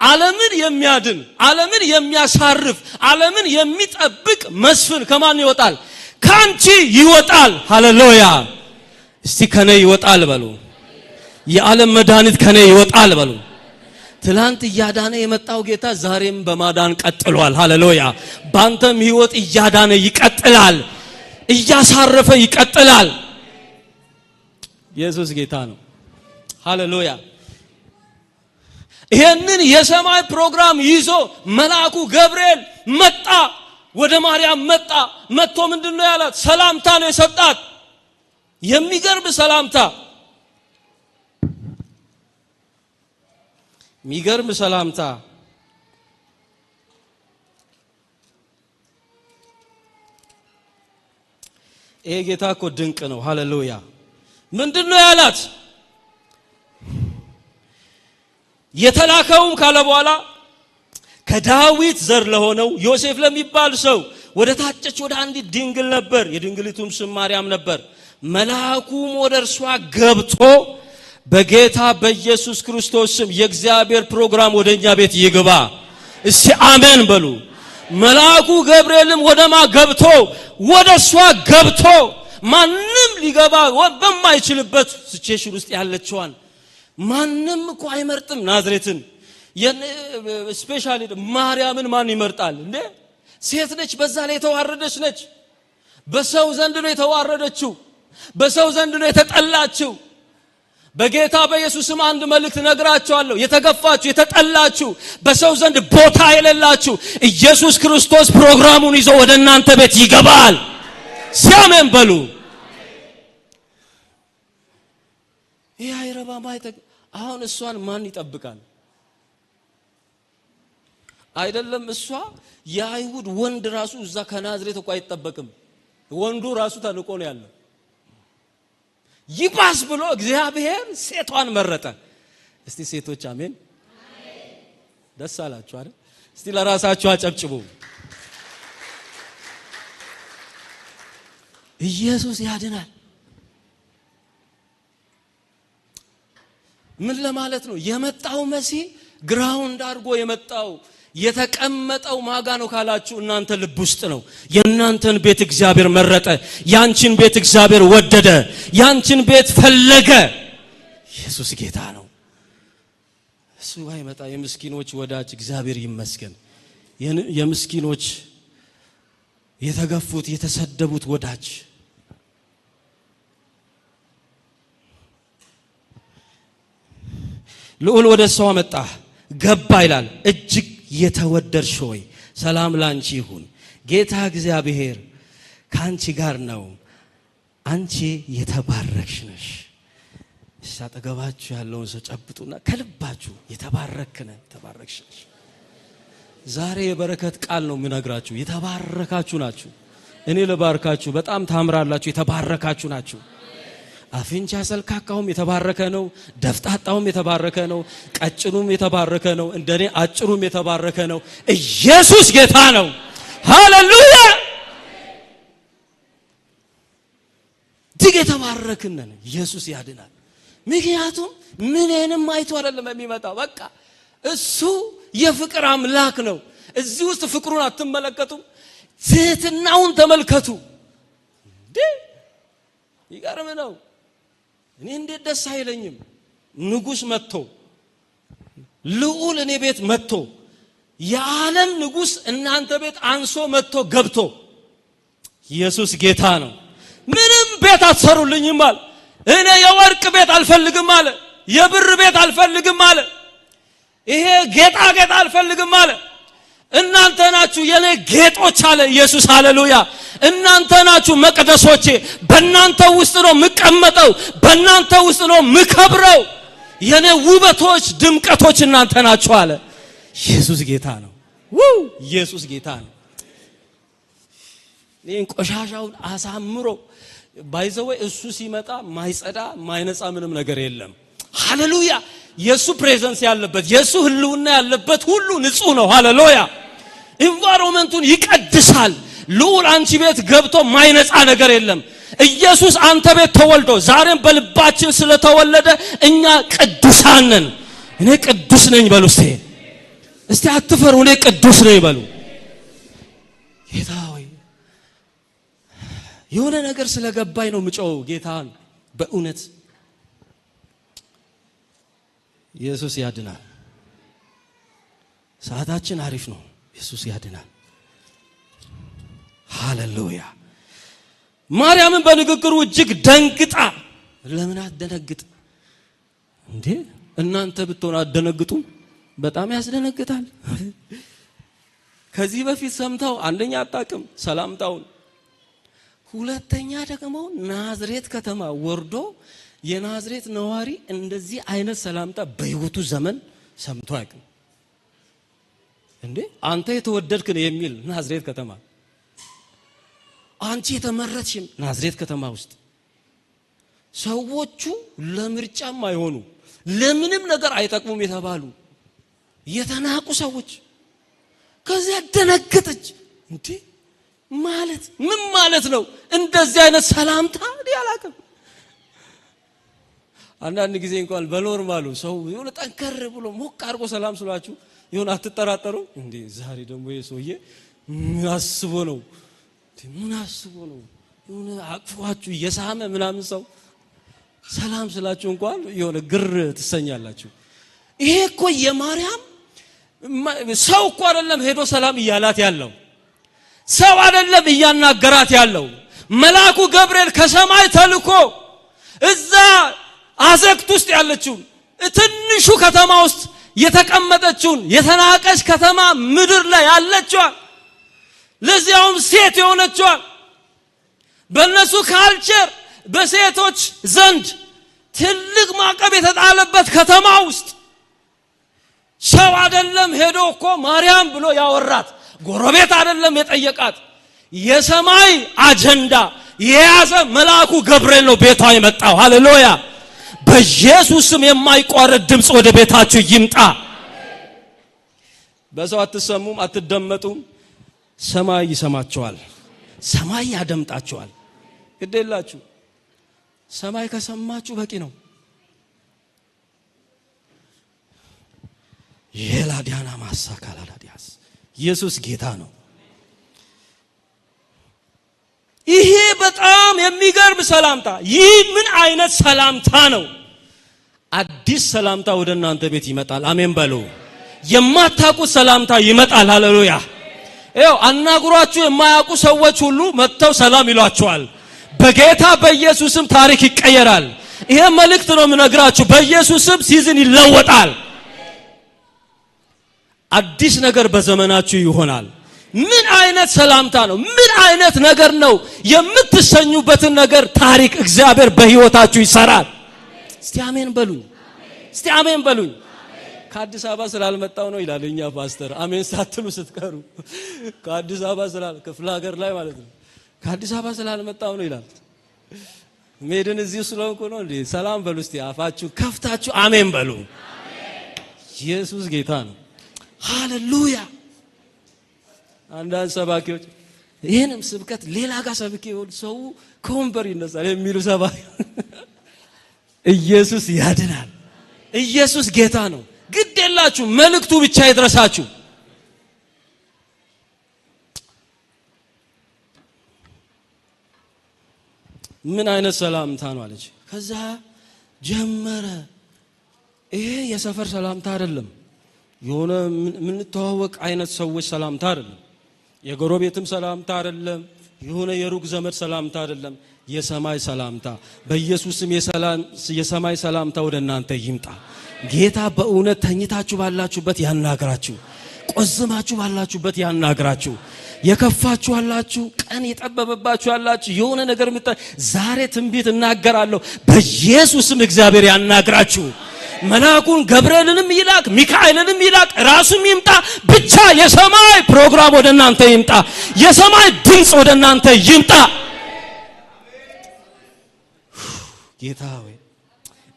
ዓለምን የሚያድን ዓለምን የሚያሳርፍ ዓለምን የሚጠብቅ መስፍን ከማን ይወጣል? ካንቺ ይወጣል። ሃሌሉያ። እስቲ ከኔ ይወጣል በሉ። የዓለም መድኃኒት ከኔ ይወጣል በሉ። ትላንት እያዳነ የመጣው ጌታ ዛሬም በማዳን ቀጥሏል። ሃሌሉያ። ባንተም ህይወት እያዳነ ይቀጥላል፣ እያሳረፈ ይቀጥላል። ኢየሱስ ጌታ ነው። ሃሌሉያ። ይሄንን የሰማይ ፕሮግራም ይዞ መልአኩ ገብርኤል መጣ፣ ወደ ማርያም መጣ። መጥቶ ምንድነው ያላት? ሰላምታ ነው የሰጣት። የሚገርም ሰላምታ፣ የሚገርም ሰላምታ። ይሄ ጌታ እኮ ድንቅ ነው። ሃሌሉያ። ምንድነው ያላት? የተላከውም ካለ በኋላ ከዳዊት ዘር ለሆነው ዮሴፍ ለሚባል ሰው ወደ ታጨች ወደ አንዲት ድንግል ነበር፣ የድንግሊቱም ስም ማርያም ነበር። መልአኩም ወደ እርሷ ገብቶ በጌታ በኢየሱስ ክርስቶስ ስም የእግዚአብሔር ፕሮግራም ወደኛ ቤት ይግባ። እስቲ አሜን በሉ። መልአኩ ገብርኤልም ወደማ ገብቶ ወደሷ ገብቶ ማንም ሊገባ በማይችልበት ሲቹዌሽን ውስጥ ያለችዋን ማንም እኮ አይመርጥም። ናዝሬትን ስፔሻሊ ማርያምን ማን ይመርጣል እንዴ? ሴት ነች፣ በዛ ላይ የተዋረደች ነች። በሰው ዘንድ ነው የተዋረደችው፣ በሰው ዘንድ ነው የተጠላችው። በጌታ በኢየሱስም አንድ መልእክት ነግራችኋለሁ። የተገፋችሁ፣ የተጠላችሁ፣ በሰው ዘንድ ቦታ የሌላችሁ ኢየሱስ ክርስቶስ ፕሮግራሙን ይዞ ወደ እናንተ ቤት ይገባል። ሲያመን በሉ። ይሄ አይረባም። አሁን እሷን ማን ይጠብቃል? አይደለም እሷ የአይሁድ ወንድ ራሱ እዛ ከናዝሬት እኮ አይጠበቅም። ወንዱ ራሱ ተንቆ ነው ያለው። ይባስ ብሎ እግዚአብሔር ሴቷን መረጠ። እስቲ ሴቶች አሜን፣ ደስ አላችሁ አይደል? እስቲ ለራሳችሁ አጨብጭቡ። ኢየሱስ ያድናል። ምን ለማለት ነው? የመጣው መሲህ ግራውንድ አድርጎ የመጣው የተቀመጠው ማጋ ነው ካላችሁ እናንተ ልብ ውስጥ ነው። የእናንተን ቤት እግዚአብሔር መረጠ። ያንቺን ቤት እግዚአብሔር ወደደ። ያንቺን ቤት ፈለገ። ኢየሱስ ጌታ ነው። እሱ አይመጣ የምስኪኖች ወዳጅ እግዚአብሔር ይመስገን። የምስኪኖች የተገፉት የተሰደቡት ወዳጅ ልዑል ወደ እሷ መጣ ገባ ይላል። እጅግ የተወደድሽ ሆይ ሰላም ላንቺ ይሁን፣ ጌታ እግዚአብሔር ካንቺ ጋር ነው፣ አንቺ የተባረክሽ ነሽ። አጠገባችሁ ያለውን ሰው ጨብጡና ከልባችሁ የተባረክነ የተባረክሽ ነሽ። ዛሬ የበረከት ቃል ነው የምነግራችሁ። የተባረካችሁ ናችሁ። እኔ ልባርካችሁ። በጣም ታምራላችሁ። የተባረካችሁ ናችሁ። አፍንጫ ሰልካካውም የተባረከ ነው፣ ደፍጣጣውም የተባረከ ነው፣ ቀጭኑም የተባረከ ነው፣ እንደኔ አጭሩም የተባረከ ነው። ኢየሱስ ጌታ ነው። ሃሌሉያ! እጅግ የተባረክን ነን። ኢየሱስ ያድናል። ምክንያቱም ምንንም አይቶ አይደለም የሚመጣው። በቃ እሱ የፍቅር አምላክ ነው። እዚህ ውስጥ ፍቅሩን አትመለከቱም? ትህትናውን ተመልከቱ። ይገርም ነው። እኔ እንዴት ደስ አይለኝም? ንጉስ መጥቶ ልዑል እኔ ቤት መጥቶ የዓለም ንጉስ እናንተ ቤት አንሶ መጥቶ ገብቶ ኢየሱስ ጌታ ነው። ምንም ቤት አትሰሩልኝም አለ። እኔ የወርቅ ቤት አልፈልግም አለ። የብር ቤት አልፈልግም አለ። ይሄ ጌጣጌጥ አልፈልግም አለ። እናንተ ናችሁ የኔ ጌጦች አለ ኢየሱስ። ሃሌሉያ! እናንተ ናችሁ መቅደሶቼ። በእናንተ ውስጥ ነው የምቀመጠው፣ በእናንተ ውስጥ ነው የምከብረው። የኔ ውበቶች ድምቀቶች እናንተ ናችሁ አለ። ኢየሱስ ጌታ ነው። ኢየሱስ ጌታ ነው። ይሄን ቆሻሻውን አሳምሮ ባይዘው እሱ ሲመጣ ማይጸዳ ማይነጻ ምንም ነገር የለም። ሃሌሉያ! የሱ ፕሬዘንስ ያለበት የሱ ህልውና ያለበት ሁሉ ንጹህ ነው። ሃሌሉያ! ኢንቫይሮመንቱን ይቀድሳል። ልዑል አንቺ ቤት ገብቶ ማይነጻ ነገር የለም። ኢየሱስ አንተ ቤት ተወልዶ ዛሬም በልባችን ስለተወለደ እኛ ቅዱሳን ነን። እኔ ቅዱስ ነኝ በሉ እስቲ አትፈሩ። እኔ ቅዱስ ነኝ በሉ። ጌታ ሆይ የሆነ ነገር ስለገባኝ ነው ምጮው ጌታን በእውነት ኢየሱስ ያድናል። ሰዓታችን አሪፍ ነው። ኢየሱስ ያድናል። ሃሌሉያ! ማርያምን በንግግሩ እጅግ ደንግጣ፣ ለምን አትደነግጥ እንዴ? እናንተ ብትሆኑ አትደነግጡም? በጣም ያስደነግጣል። ከዚህ በፊት ሰምታው አንደኛ አጣቅም ሰላምታውን፣ ሁለተኛ ደግሞ ናዝሬት ከተማ ወርዶ የናዝሬት ነዋሪ እንደዚህ አይነት ሰላምታ በህይወቱ ዘመን ሰምቶ አይቀር እንዴ? አንተ የተወደድክ ነህ የሚል ናዝሬት ከተማ፣ አንቺ የተመረጥሽ ናዝሬት ከተማ ውስጥ ሰዎቹ ለምርጫም አይሆኑ ለምንም ነገር አይጠቅሙም የተባሉ የተናቁ ሰዎች ከዚያ ደነገጠች። እንዴ ማለት ምን ማለት ነው? እንደዚህ አይነት ሰላምታ ያላቀም አንዳንድ ጊዜ እንኳን በኖርማሉ ሰው የሆነ ጠንከር ብሎ ሞቅ አድርጎ ሰላም ስሏችሁ የሆነ አትጠራጠሩ እንዴ? ዛሬ ደግሞ የሰውዬ ምን አስቦ ነው? ምን አስቦ ነው? የሆነ አቅፏችሁ የሳመ ምናምን ሰው ሰላም ስላችሁ እንኳን የሆነ ግር ትሰኛላችሁ። ይሄ እኮ የማርያም ሰው እኮ አይደለም ሄዶ ሰላም እያላት ያለው፣ ሰው አይደለም እያናገራት ያለው። መልአኩ ገብርኤል ከሰማይ ተልኮ እዛ አዘቅት ውስጥ ያለችው ትንሹ ከተማ ውስጥ የተቀመጠችውን የተናቀች ከተማ ምድር ላይ ያለችው ለዚያውም ሴት የሆነችው በእነሱ ካልቸር በሴቶች ዘንድ ትልቅ ማዕቀብ የተጣለበት ከተማ ውስጥ ሰው አይደለም ሄዶ እኮ ማርያም ብሎ ያወራት፣ ጎረቤት አይደለም የጠየቃት፣ የሰማይ አጀንዳ የያዘ መልአኩ ገብርኤል ነው ቤቷ የመጣው። ሃሌሉያ! በኢየሱስ ስም የማይቋረጥ ድምጽ ወደ ቤታችሁ ይምጣ። በሰው አትሰሙም፣ አትደመጡም። ሰማይ ይሰማቸዋል፣ ሰማይ ያደምጣቸዋል። ግዴላችሁ፣ ሰማይ ከሰማችሁ በቂ ነው። የላዲያና ማሳካላዲያስ ኢየሱስ ጌታ ነው። ይሄ በጣም የሚገርም ሰላምታ። ይህ ምን አይነት ሰላምታ ነው? አዲስ ሰላምታ ወደ እናንተ ቤት ይመጣል። አሜን በሉ። የማታውቁት ሰላምታ ይመጣል። ሃሌሉያ! ይኸው አናግሯችሁ የማያውቁ ሰዎች ሁሉ መጥተው ሰላም ይሏቸዋል። በጌታ በኢየሱስም ታሪክ ይቀየራል። ይሄ መልእክት ነው የምነግራችሁ። በኢየሱስም ሲዝን ይለወጣል። አዲስ ነገር በዘመናችሁ ይሆናል። ምን አይነት ሰላምታ ነው? ምን አይነት ነገር ነው? የምትሰኙበትን ነገር ታሪክ እግዚአብሔር በህይወታችሁ ይሰራል። እስቲ አሜን በሉኝ። እስቲ አሜን በሉኝ። ከአዲስ አበባ ስላልመጣው ነው ይላል እኛ ፓስተር። አሜን ሳትሉ ስትቀሩ ከአዲስ አበባ ክፍለ ሀገር ላይ ማለት ነው። ከአዲስ አበባ ስላልመጣው ነው ይላል። ሜድን እዚህ ስለሆንኩ ነው እንዴ? ሰላም በሉ እስቲ አፋችሁ ከፍታችሁ አሜን በሉ። ኢየሱስ ጌታ ነው። ሃሌሉያ። አንዳንድ ሰባኪዎች ይሄንም ስብከት ሌላ ጋር ሰብኬ ይሆን ሰው ከወንበር ይነሳል የሚሉ ሰባኪ ኢየሱስ ያድናል። ኢየሱስ ጌታ ነው። ግድ የላችሁ መልእክቱ ብቻ ይድረሳችሁ። ምን አይነት ሰላምታ ነው አለች። ከዛ ጀመረ። ይሄ የሰፈር ሰላምታ አይደለም። የሆነ ምን ተዋወቅ አይነት ሰዎች ሰላምታ አይደለም። የጎረቤትም ሰላምታ አይደለም። የሆነ የሩቅ ዘመድ ሰላምታ አይደለም። የሰማይ ሰላምታ። በኢየሱስም የሰማይ ሰላምታ ወደ እናንተ ይምጣ። ጌታ በእውነት ተኝታችሁ ባላችሁበት ያናግራችሁ። ቆዝማችሁ ባላችሁበት ያናግራችሁ። የከፋችሁ አላችሁ፣ ቀን የጠበበባችሁ አላችሁ፣ የሆነ ነገር ዛሬ ትንቢት እናገራለሁ። በኢየሱስም እግዚአብሔር ያናግራችሁ። መልአኩን ገብርኤልንም ይላክ ሚካኤልንም ይላክ ራሱም ይምጣ። ብቻ የሰማይ ፕሮግራም ወደ እናንተ ይምጣ። የሰማይ ድምጽ ወደ እናንተ ይምጣ። ጌታ ሆይ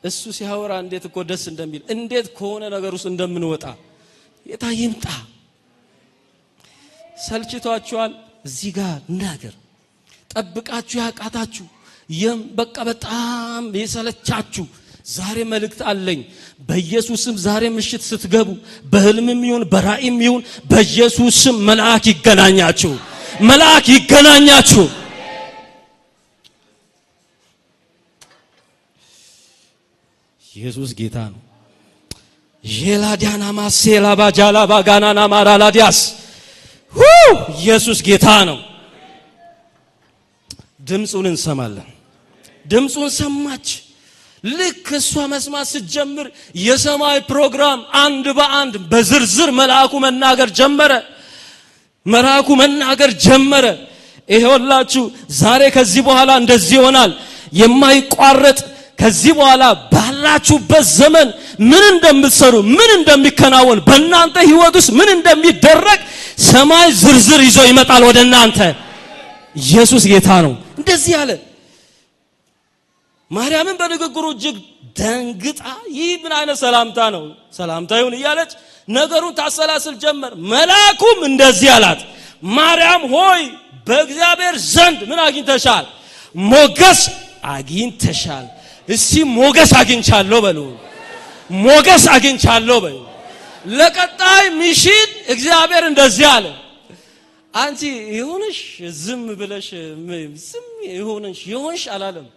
እሱ ሲያወራ እንዴት እኮ ደስ እንደሚል እንዴት ከሆነ ነገር ውስጥ እንደምንወጣ ጌታ ይምጣ። ሰልችቷችኋል? እዚህ ጋር እናገር። ጠብቃችሁ ያቃታችሁ በቃ በጣም የሰለቻችሁ ዛሬ መልእክት አለኝ። በኢየሱስም ዛሬ ምሽት ስትገቡ በህልምም ይሁን በራእይም ይሁን በኢየሱስም መልአክ ይገናኛችሁ። መልአክ ይገናኛችሁ። ኢየሱስ ጌታ ነው። ጄላዲያና ማሴላ ባጃላ ባጋናና ማራላዲያስ ኢየሱስ ጌታ ነው። ድምጹን እንሰማለን። ድምጹን ሰማች። ልክ እሷ መስማት ስትጀምር የሰማይ ፕሮግራም አንድ በአንድ በዝርዝር መልአኩ መናገር ጀመረ። መልአኩ መናገር ጀመረ። ይሄውላችሁ ዛሬ ከዚህ በኋላ እንደዚህ ይሆናል። የማይቋረጥ ከዚህ በኋላ ባላችሁበት ዘመን ምን እንደምትሰሩ ምን እንደሚከናወን በእናንተ ህይወት ውስጥ ምን እንደሚደረግ ሰማይ ዝርዝር ይዞ ይመጣል ወደ እናንተ። ኢየሱስ ጌታ ነው። እንደዚህ ያለ ማርያምን በንግግሩ እጅግ ደንግጣ ይህ ምን አይነት ሰላምታ ነው? ሰላምታ ይሁን እያለች ነገሩን ታሰላስል ጀመር። መልአኩም እንደዚህ አላት፣ ማርያም ሆይ በእግዚአብሔር ዘንድ ምን አግኝተሻል? ሞገስ አግኝተሻል። እስቲ ሞገስ አግኝቻለሁ በሉ። ሞገስ አግኝቻለሁ በሉ። ለቀጣይ ሚሽን እግዚአብሔር እንደዚህ አለ፣ አንቺ ይሁንሽ ዝም ብለሽ ዝም ይሁንሽ አላለም።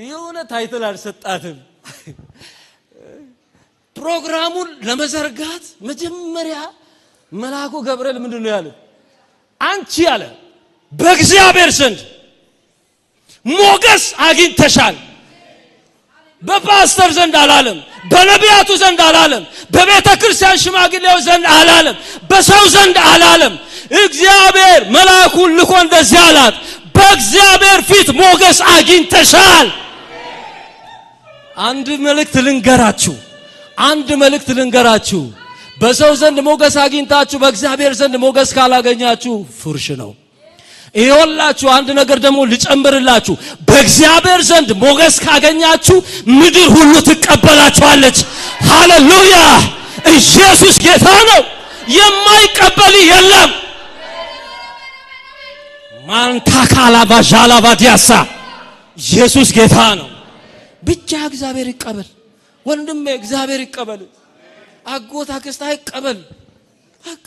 የሆነ ታይትል አልሰጣትም። ፕሮግራሙን ለመዘርጋት መጀመሪያ መልአኩ ገብርኤል ምንድነው ያለ? አንቺ ያለ በእግዚአብሔር ዘንድ ሞገስ አግኝተሻል። በፓስተር ዘንድ አላለም፣ በነቢያቱ ዘንድ አላለም፣ በቤተ ክርስቲያን ሽማግሌዎች ዘንድ አላለም፣ በሰው ዘንድ አላለም። እግዚአብሔር መልአኩን ልኮ እንደዚህ አላት፣ በእግዚአብሔር ፊት ሞገስ አግኝተሻል። አንድ መልእክት ልንገራችሁ። በሰው ዘንድ ሞገስ አግኝታችሁ በእግዚአብሔር ዘንድ ሞገስ ካላገኛችሁ ፉርሽ ነው። ይኸውላችሁ አንድ ነገር ደግሞ ልጨምርላችሁ። በእግዚአብሔር ዘንድ ሞገስ ካገኛችሁ ምድር ሁሉ ትቀበላችኋለች። ሃሌሉያ! ኢየሱስ ጌታ ነው። የማይቀበል የለም። ማንታካላ ባጃላ ባዲያሳ ኢየሱስ ጌታ ነው። ብቻ እግዚአብሔር ይቀበል። ወንድሜ እግዚአብሔር ይቀበል። አጎት አክስት አይቀበል። በቃ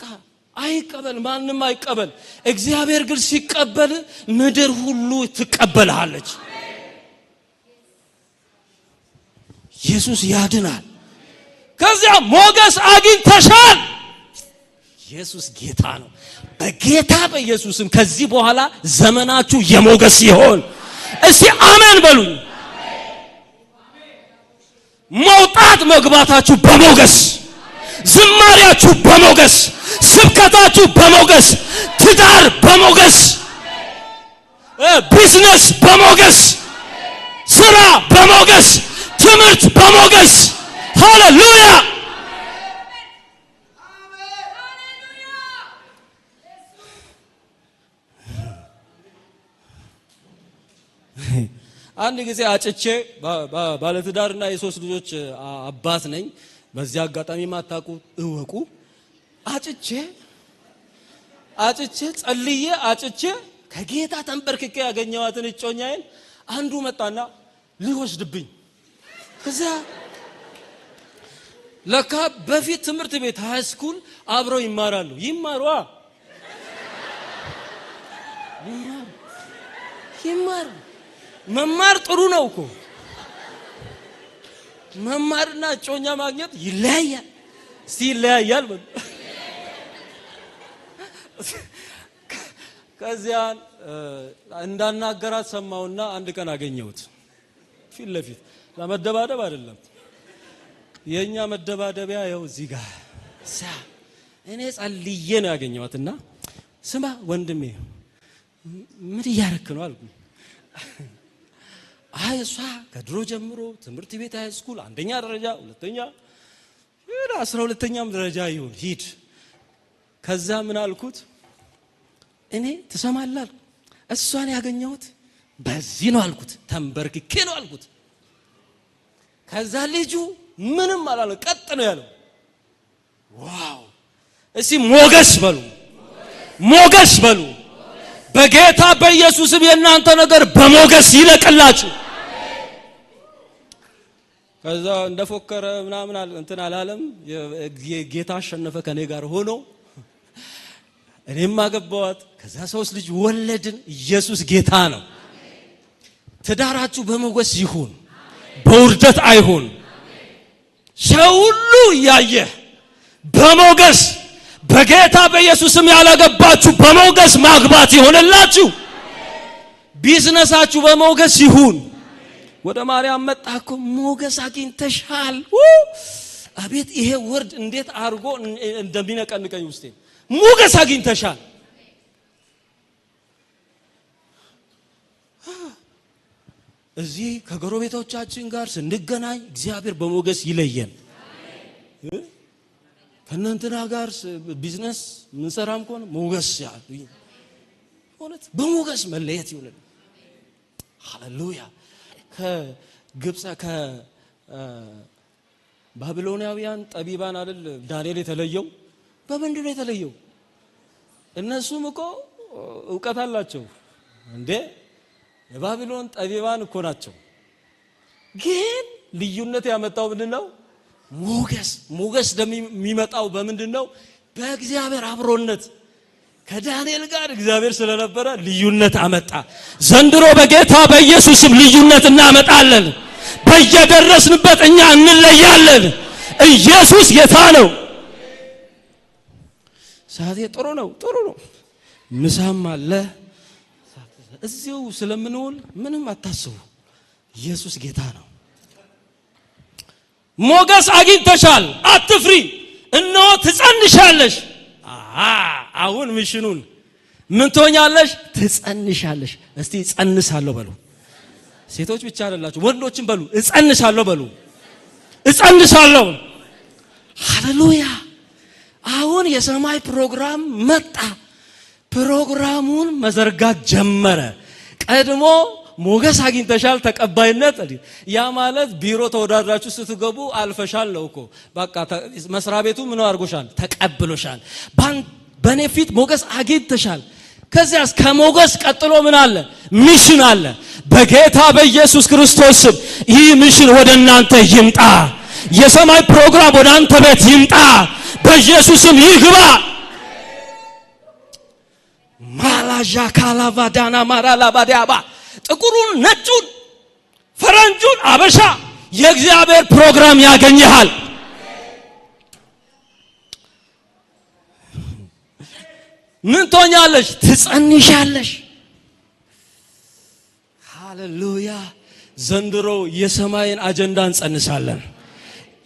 አይቀበል። ማንም አይቀበል። እግዚአብሔር ግን ሲቀበል ምድር ሁሉ ትቀበልሃለች። ኢየሱስ ያድናል። ከዚያ ሞገስ አግኝተሻል። ኢየሱስ ጌታ ነው። በጌታ በኢየሱስም ከዚህ በኋላ ዘመናችሁ የሞገስ ይሆን። እስቲ አሜን በሉኝ። መውጣት መግባታችሁ በሞገስ፣ ዝማሪያችሁ በሞገስ፣ ስብከታችሁ በሞገስ፣ ትዳር በሞገስ፣ ቢዝነስ በሞገስ፣ ስራ በሞገስ፣ ትምህርት በሞገስ። ሃሌሉያ! አንድ ጊዜ አጭቼ ባለትዳርና የሶስት ልጆች አባት ነኝ። በዚህ አጋጣሚ ማታቁ እወቁ። አጭቼ ጸልዬ አጭቼ ከጌታ ተንበርክኬ ያገኘዋትን እጮኛዬን አንዱ መጣና ሊወስድብኝ። ከዛ ለካ በፊት ትምህርት ቤት ሃይ ስኩል አብረው ይማራሉ። ይማሩ መማር ጥሩ ነው እኮ። መማርና እጮኛ ማግኘት ይለያያል። እስቲ ይለያያል። ከዚያ እንዳናገራት ሰማውና አንድ ቀን አገኘሁት ፊት ለፊት። ለመደባደብ አይደለም፣ የኛ መደባደቢያ ያው እዚህ ጋር እኔ ጸልዬ ነው ያገኘኋትና ስማ ወንድሜ ምን እያረክ ነው አልኩ። አይ እሷ ከድሮ ጀምሮ ትምህርት ቤት ሃይ ስኩል አንደኛ ደረጃ ሁለተኛ 12ኛም ደረጃ ይሁን ሂድ። ከዛ ምን አልኩት እኔ ትሰማለህ እሷን ያገኘሁት በዚህ ነው አልኩት። ተንበርክኬ ነው አልኩት። ከዛ ልጁ ምንም አላለ፣ ቀጥ ነው ያለው። ዋው! እስቲ ሞገስ በሉ። በጌታ በኢየሱስም የእናንተ ነገር በሞገስ ይለቅላችሁ። ከዛ እንደፎከረ ምናምን እንትን አላለም። ጌታ አሸነፈ ከኔ ጋር ሆኖ እኔም አገባዋት። ከዛ 3 ልጅ ወለድን። ኢየሱስ ጌታ ነው። ትዳራችሁ በሞገስ ይሁን፣ በውርደት አይሁን። ሰው ሁሉ ያየ በሞገስ በጌታ በኢየሱስም ያላገባችሁ በሞገስ ማግባት ይሆንላችሁ። ቢዝነሳችሁ በሞገስ ይሁን። ወደ ማርያም መጣኩ ሞገስ አግኝተሻል። አቤት ይሄ ወርድ እንዴት አርጎ እንደሚነቀንቀኝ ውስጤ። ሞገስ አግኝተሻል። እዚህ ከጎረቤቶቻችን ጋር ስንገናኝ እግዚአብሔር በሞገስ ይለየን። ከእናንተና ጋር ቢዝነስ ምንሰራም ከሆነ ሞገስ ያሉኝ ማለት በሞገስ መለየት ይሁን። ሃሌሉያ። ከግብጽ ከባቢሎናውያን ጠቢባን አይደል ዳንኤል የተለየው? በምንድን ነው የተለየው? እነሱም እኮ ዕውቀት አላቸው እንዴ? የባቢሎን ጠቢባን እኮ ናቸው። ግን ልዩነት ያመጣው ምንድነው? ሞገስ የሚመጣው በምንድነው? በእግዚአብሔር አብሮነት። ከዳንኤል ጋር እግዚአብሔር ስለነበረ ልዩነት አመጣ። ዘንድሮ በጌታ በኢየሱስም ልዩነት እናመጣለን። በየደረስንበት እኛ እንለያለን። ኢየሱስ ጌታ ነው። ሰዓቴ ጥሩ ነው። ምሳም አለ። እዚሁ ስለምንውል ምንም አታስቡ። ኢየሱስ ጌታ ነው። ሞገስ አግኝተሻል፣ አትፍሪ፣ እነሆ ትጸንሻለሽ። አሁን ሚሽኑን ምን ትሆኛለሽ? ትጸንሻለሽ። እስቲ እጸንሳለሁ በሉ። ሴቶች ብቻ አይደላችሁ ወንዶችም በሉ። እጸንሳለሁ በሉ። እጸንሳለሁ። ሃሌሉያ። አሁን የሰማይ ፕሮግራም መጣ። ፕሮግራሙን መዘርጋት ጀመረ። ቀድሞ ሞገስ አግኝተሻል፣ ተቀባይነት። ያ ማለት ቢሮ ተወዳድራችሁ ስትገቡ አልፈሻል ነው እኮ። በቃ መስሪያ ቤቱ ምን አድርጎሻል? ተቀብሎሻል። በኔ ፊት ሞገስ አግኝተሻል። ከዚያስ ከሞገስ ቀጥሎ ምን አለ? ሚሽን አለ። በጌታ በኢየሱስ ክርስቶስ ስም ይህ ሚሽን ወደ እናንተ ይምጣ። የሰማይ ፕሮግራም ወደ አንተ ቤት ይምጣ። በኢየሱስም ይግባ። ማላጃ ካላቫዳና ማራላባዲያባ ጥቁሩን፣ ነጩን፣ ፈረንጁን፣ አበሻ የእግዚአብሔር ፕሮግራም ያገኘሃል። ምን ትሆኛለሽ? ትጸንሻለሽ። ሃሌሉያ። ዘንድሮ የሰማይን አጀንዳ እንጸንሳለን።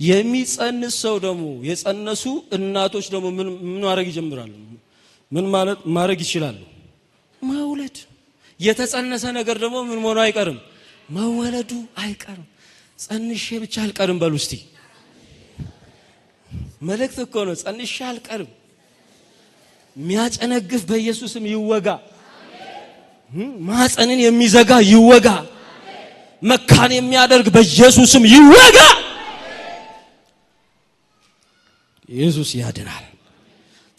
የሚጸንስ ሰው ደግሞ የጸነሱ እናቶች ደግሞ ምን ማድረግ ይጀምራሉ? ምን ማለት ማድረግ ይችላሉ? መውለድ። የተጸነሰ ነገር ደግሞ ምን ሆኖ አይቀርም? መወለዱ አይቀርም። ጸንሼ ብቻ አልቀርም በሉ እስቲ። መልእክት እኮ ነው። ጸንሼ አልቀርም። የሚያጨነግፍ በኢየሱስም ይወጋ። ማህፀንን የሚዘጋ ይወጋ መካን የሚያደርግ በኢየሱስም ይወጋ ኢየሱስ ያድናል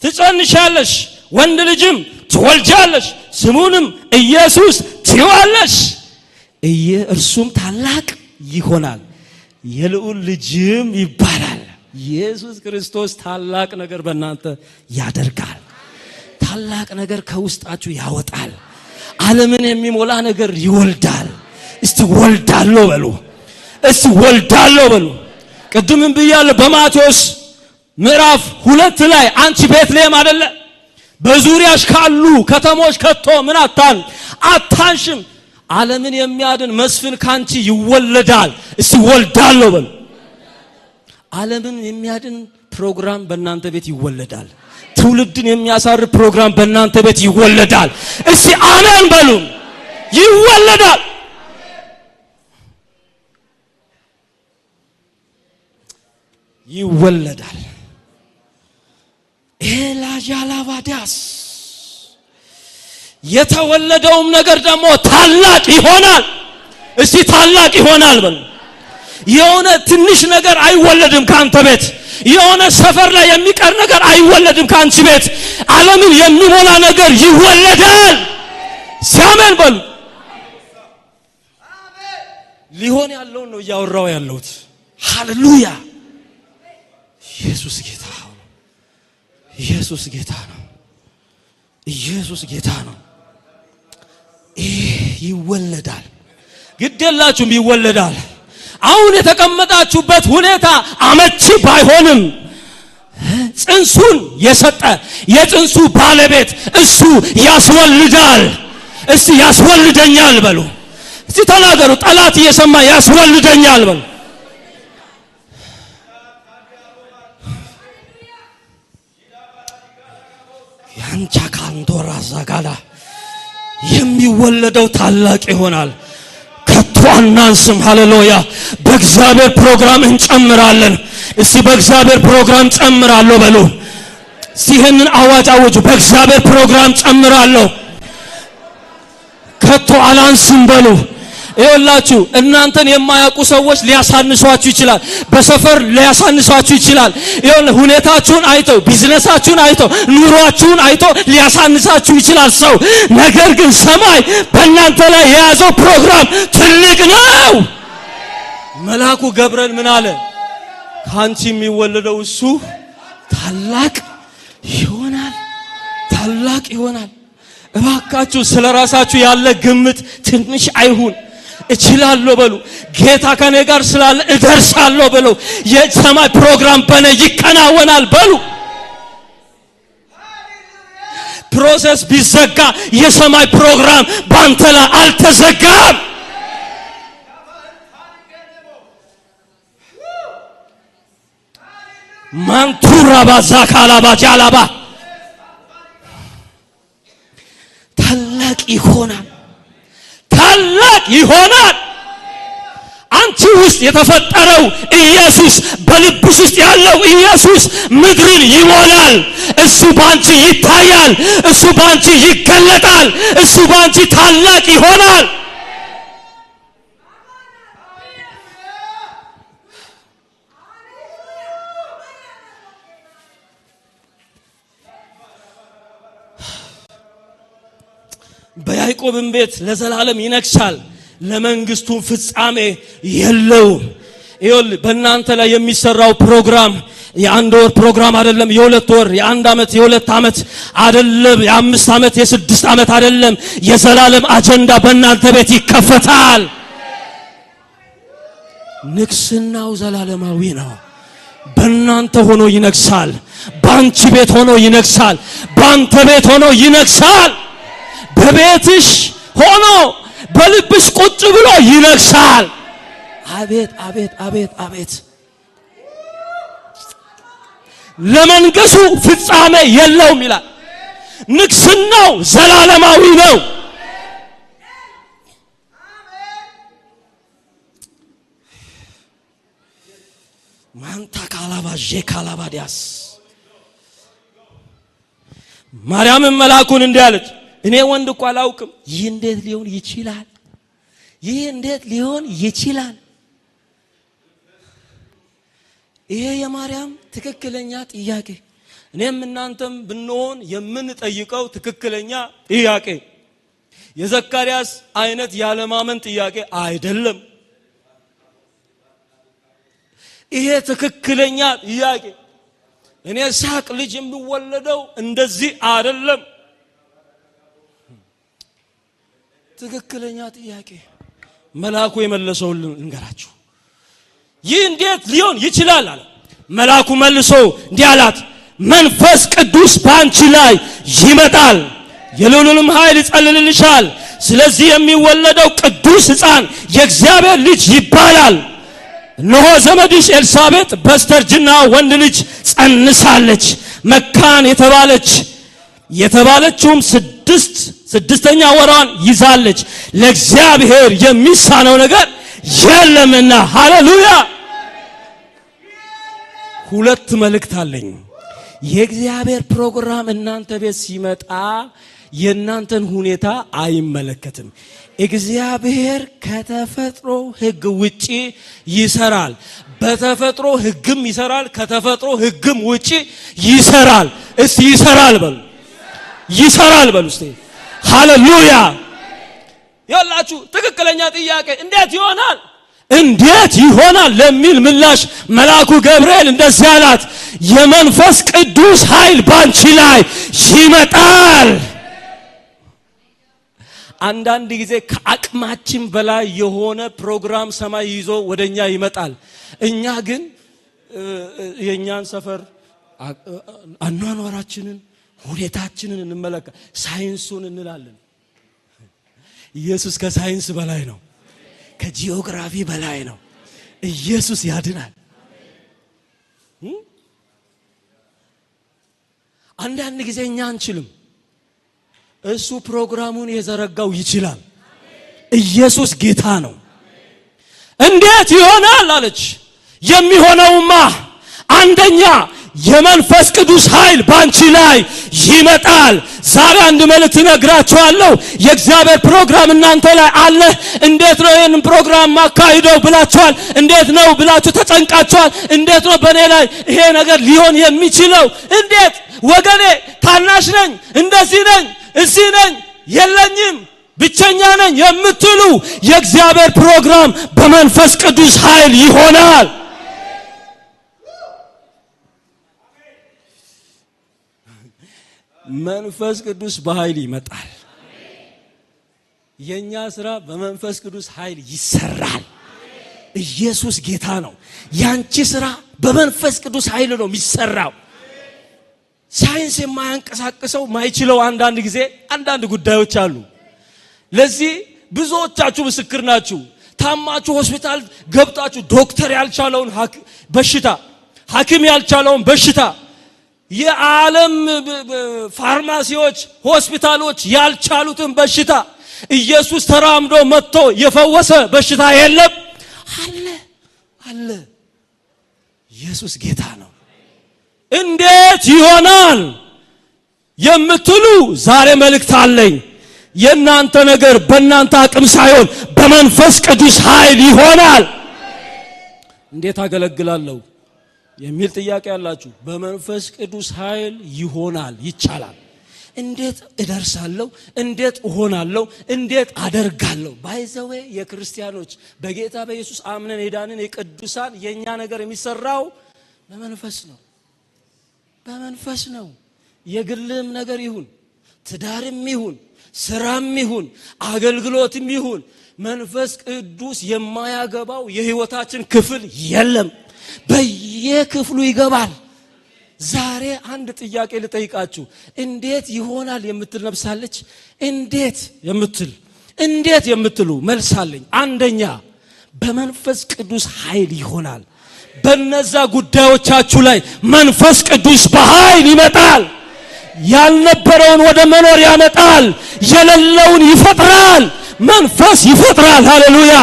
ትጸንሻለሽ ወንድ ልጅም ትወልጃለሽ ስሙንም ኢየሱስ ትይዋለሽ እርሱም ታላቅ ይሆናል የልዑል ልጅም ይባላል ኢየሱስ ክርስቶስ ታላቅ ነገር በእናንተ ያደርጋል ታላቅ ነገር ከውስጣችሁ ያወጣል ዓለምን የሚሞላ ነገር ይወልዳል እስቲ ወልዳለሁ በሉ ቅድምም ብያለሁ በማቴዎስ ምዕራፍ 2 ላይ አንቺ ቤትልሔም አይደለ በዙሪያሽ ካሉ ከተሞች ከቶ ምን አታንሽም ዓለምን የሚያድን መስፍን ካንቺ ይወለዳል እስቲ ወልዳለሁ በሉ ዓለምን የሚያድን ፕሮግራም በእናንተ ቤት ይወለዳል ትውልድን የሚያሳርፍ ፕሮግራም በእናንተ ቤት ይወለዳል እስቲ አሜን በሉ ይወለዳል ይወለዳል ኤላጃላባዳስ የተወለደውም ነገር ደግሞ ታላቅ ይሆናል እስቲ ታላቅ ይሆናል በሉ የሆነ ትንሽ ነገር አይወለድም ካንተ ቤት የሆነ ሰፈር ላይ የሚቀር ነገር አይወለድም ካንቺ ቤት ዓለምን የሚሞላ ነገር ይወለዳል ሲያመን በሉ ሊሆን ያለው ነው ያወራው ያለውት ሃሌሉያ ኢየሱስ ጌታ ነው ኢየሱስ ጌታ ነው ኢየሱስ ጌታ ነው ይወለዳል ግዴላችሁም ይወለዳል አሁን የተቀመጣችሁበት ሁኔታ አመቺ ባይሆንም ጽንሱን የሰጠ የጽንሱ ባለቤት እሱ ያስወልዳል እስቲ ያስወልደኛል በሉ እስቲ ተናገሩ ጠላት እየሰማ ያስወልደኛል በሉ ያንቻ ካንዶራ ዘጋላ የሚወለደው ታላቅ ይሆናል ከቷናንስም ሃሌሉያ በእግዚአብሔር ፕሮግራም እንጨምራለን እስቲ በእግዚአብሔር ፕሮግራም ጨምራለሁ በሉ ሲህንን አዋጅ አውጁ በእግዚአብሔር ፕሮግራም ጨምራለሁ ከቶ አላንስም በሉ ይኸውላችሁ እናንተን የማያውቁ ሰዎች ሊያሳንሷችሁ ይችላል በሰፈር ሊያሳንሷችሁ ይችላል ይኸውልህ ሁኔታችሁን አይተው ቢዝነሳችሁን አይተው ኑሯችሁን አይተው ሊያሳንሳችሁ ይችላል ሰው ነገር ግን ሰማይ በእናንተ ላይ የያዘው ፕሮግራም ትልቅ ነው መልአኩ ገብርኤል ምን አለ ካንቺ የሚወለደው እሱ ታላቅ ይሆናል እባካችሁ ስለራሳችሁ ያለ ግምት ትንሽ አይሁን እችላለሁ በሉ ጌታ ከኔ ጋር ስላለ እደርሳለሁ በሉ የሰማይ ፕሮግራም በኔ ይከናወናል በሉ ፕሮሰስ ቢዘጋ የሰማይ ፕሮግራም ባንተ ላይ አልተዘጋም ማንቱራ ባዛካላባ ጃላባ ታላቅ ይሆናል አንቺ ውስጥ የተፈጠረው ኢየሱስ በልብሽ ውስጥ ያለው ኢየሱስ ምድርን ይሞላል እሱ ባንቺ ይታያል እሱ ባንቺ ይገለጣል እሱ ባንቺ ታላቅ ይሆናል በያዕቆብም ቤት ለዘላለም ይነግሳል ለመንግስቱ ፍጻሜ የለውም ይኸውልህ በእናንተ ላይ የሚሰራው ፕሮግራም የአንድ ወር ፕሮግራም አይደለም የሁለት ወር የአንድ አመት የሁለት አመት አይደለም የአምስት አመት የስድስት አመት አይደለም የዘላለም አጀንዳ በእናንተ ቤት ይከፈታል ንግስናው ዘላለማዊ ነው በእናንተ ሆኖ ይነግሳል ባንቺ ቤት ሆኖ ይነግሳል ባንተ ቤት ሆኖ ይነግሳል በቤትሽ ሆኖ በልብሽ ቁጭ ብሎ ይነግሳል አቤት ለመንገሱ ፍጻሜ የለውም ይላል ንግስናው ዘላለማዊ ነው ማንታ ካላባ ጄካላባዲያስ ማርያም መልአኩን እንዲህ አለች እኔ ወንድ እኮ አላውቅም። ይህ እንዴት ሊሆን ይችላል? ይህ እንዴት ሊሆን ይችላል? ይሄ የማርያም ትክክለኛ ጥያቄ እኔም እናንተም ብንሆን የምንጠይቀው ትክክለኛ ጥያቄ የዘካርያስ አይነት ያለማመን ጥያቄ አይደለም። ይሄ ትክክለኛ ጥያቄ እኔ ሳቅ ልጅ የሚወለደው እንደዚህ አይደለም። ትክክለኛ ጥያቄ መልአኩ የመለሰው እንገራችሁ። ይህ እንዴት ሊሆን ይችላል አለ። መልአኩ መልሶ እንዲህ አላት፣ መንፈስ ቅዱስ ባንቺ ላይ ይመጣል፣ የልዑልም ኃይል ይጸልልልሻል። ስለዚህ የሚወለደው ቅዱስ ሕፃን የእግዚአብሔር ልጅ ይባላል። እነሆ ዘመድሽ ኤልሳቤጥ በስተርጅና ወንድ ልጅ ጸንሳለች። መካን የተባለችውም ስድስተኛ ወሯን ይዛለች። ለእግዚአብሔር የሚሳነው ነገር የለምና። ሃሌሉያ። ሁለት መልእክት አለኝ። የእግዚአብሔር ፕሮግራም እናንተ ቤት ሲመጣ የእናንተን ሁኔታ አይመለከትም። እግዚአብሔር ከተፈጥሮ ሕግ ውጪ ይሰራል። በተፈጥሮ ሕግም ይሰራል፣ ከተፈጥሮ ሕግም ውጪ ይሰራል። እስቲ ይሰራል በሉ፣ ይሰራል በሉ እስቲ። ሃሌሉያ። ያላችሁ ትክክለኛ ጥያቄ እንዴት ይሆናል? እንዴት ይሆናል ለሚል ምላሽ መልአኩ ገብርኤል እንደዚህ አላት፣ የመንፈስ ቅዱስ ኃይል ባንቺ ላይ ይመጣል። አንዳንድ ጊዜ ከአቅማችን በላይ የሆነ ፕሮግራም ሰማይ ይዞ ወደኛ ይመጣል። እኛ ግን የኛን ሰፈር አኗኗራችንን ሁኔታችንን እንመለከት፣ ሳይንሱን እንላለን። ኢየሱስ ከሳይንስ በላይ ነው፣ ከጂኦግራፊ በላይ ነው። ኢየሱስ ያድናል። አንዳንድ ጊዜ እኛ አንችልም፣ እሱ ፕሮግራሙን የዘረጋው ይችላል። ኢየሱስ ጌታ ነው። እንዴት ይሆናል አለች። የሚሆነውማ አንደኛ የመንፈስ ቅዱስ ኃይል ባንቺ ላይ ይመጣል። ዛሬ አንድ መልእክት ነግራችኋለሁ። የእግዚአብሔር ፕሮግራም እናንተ ላይ አለ። እንዴት ነው ይሄንን ፕሮግራም ማካሂደው ብላችኋል። እንዴት ነው ብላችሁ ተጨንቃችኋል። እንዴት ነው በእኔ ላይ ይሄ ነገር ሊሆን የሚችለው? እንዴት ወገኔ፣ ታናሽ ነኝ፣ እንደዚህ ነኝ፣ እዚህ ነኝ፣ የለኝም፣ ብቸኛ ነኝ የምትሉ የእግዚአብሔር ፕሮግራም በመንፈስ ቅዱስ ኃይል ይሆናል። መንፈስ ቅዱስ በኃይል ይመጣል። የኛ ስራ በመንፈስ ቅዱስ ኃይል ይሰራል። ኢየሱስ ጌታ ነው። ያንቺ ስራ በመንፈስ ቅዱስ ኃይል ነው የሚሰራው። ሳይንስ የማያንቀሳቅሰው ማይችለው አንዳንድ ጊዜ አንዳንድ ጉዳዮች አሉ። ለዚህ ብዙዎቻችሁ ምስክር ናችሁ። ታማችሁ ሆስፒታል ገብታችሁ ዶክተር ያልቻለውን በሽታ፣ ሐኪም ያልቻለውን በሽታ፣ የዓለም ፋርማሲዎች፣ ሆስፒታሎች ያልቻሉትን በሽታ ኢየሱስ ተራምዶ መጥቶ የፈወሰ በሽታ የለም። አለ። ኢየሱስ ጌታ ነው። እንዴት ይሆናል የምትሉ ዛሬ መልእክት አለኝ። የናንተ ነገር በእናንተ አቅም ሳይሆን በመንፈስ ቅዱስ ኃይል ይሆናል። እንዴት አገለግላለሁ የሚል ጥያቄ አላችሁ። በመንፈስ ቅዱስ ኃይል ይሆናል፣ ይቻላል። እንዴት እደርሳለሁ? እንዴት እሆናለሁ? እንዴት አደርጋለሁ? ባይዘዌ የክርስቲያኖች በጌታ በኢየሱስ አምነን የዳንን የቅዱሳን የኛ ነገር የሚሰራው በመንፈስ ነው። በመንፈስ ነው። የግልም ነገር ይሁን፣ ትዳርም ይሁን፣ ስራም ይሁን፣ አገልግሎትም ይሁን መንፈስ ቅዱስ የማያገባው የህይወታችን ክፍል የለም። በየክፍሉ ይገባል። ዛሬ አንድ ጥያቄ ልጠይቃችሁ። እንዴት ይሆናል የምትል ነብሳለች። እንዴት የምትሉ መልሳለኝ። አንደኛ በመንፈስ ቅዱስ ኃይል ይሆናል። በነዛ ጉዳዮቻችሁ ላይ መንፈስ ቅዱስ በኃይል ይመጣል። ያልነበረውን ወደ መኖር ያመጣል። የሌለውን ይፈጥራል። መንፈስ ይፈጥራል። ሃሌሉያ።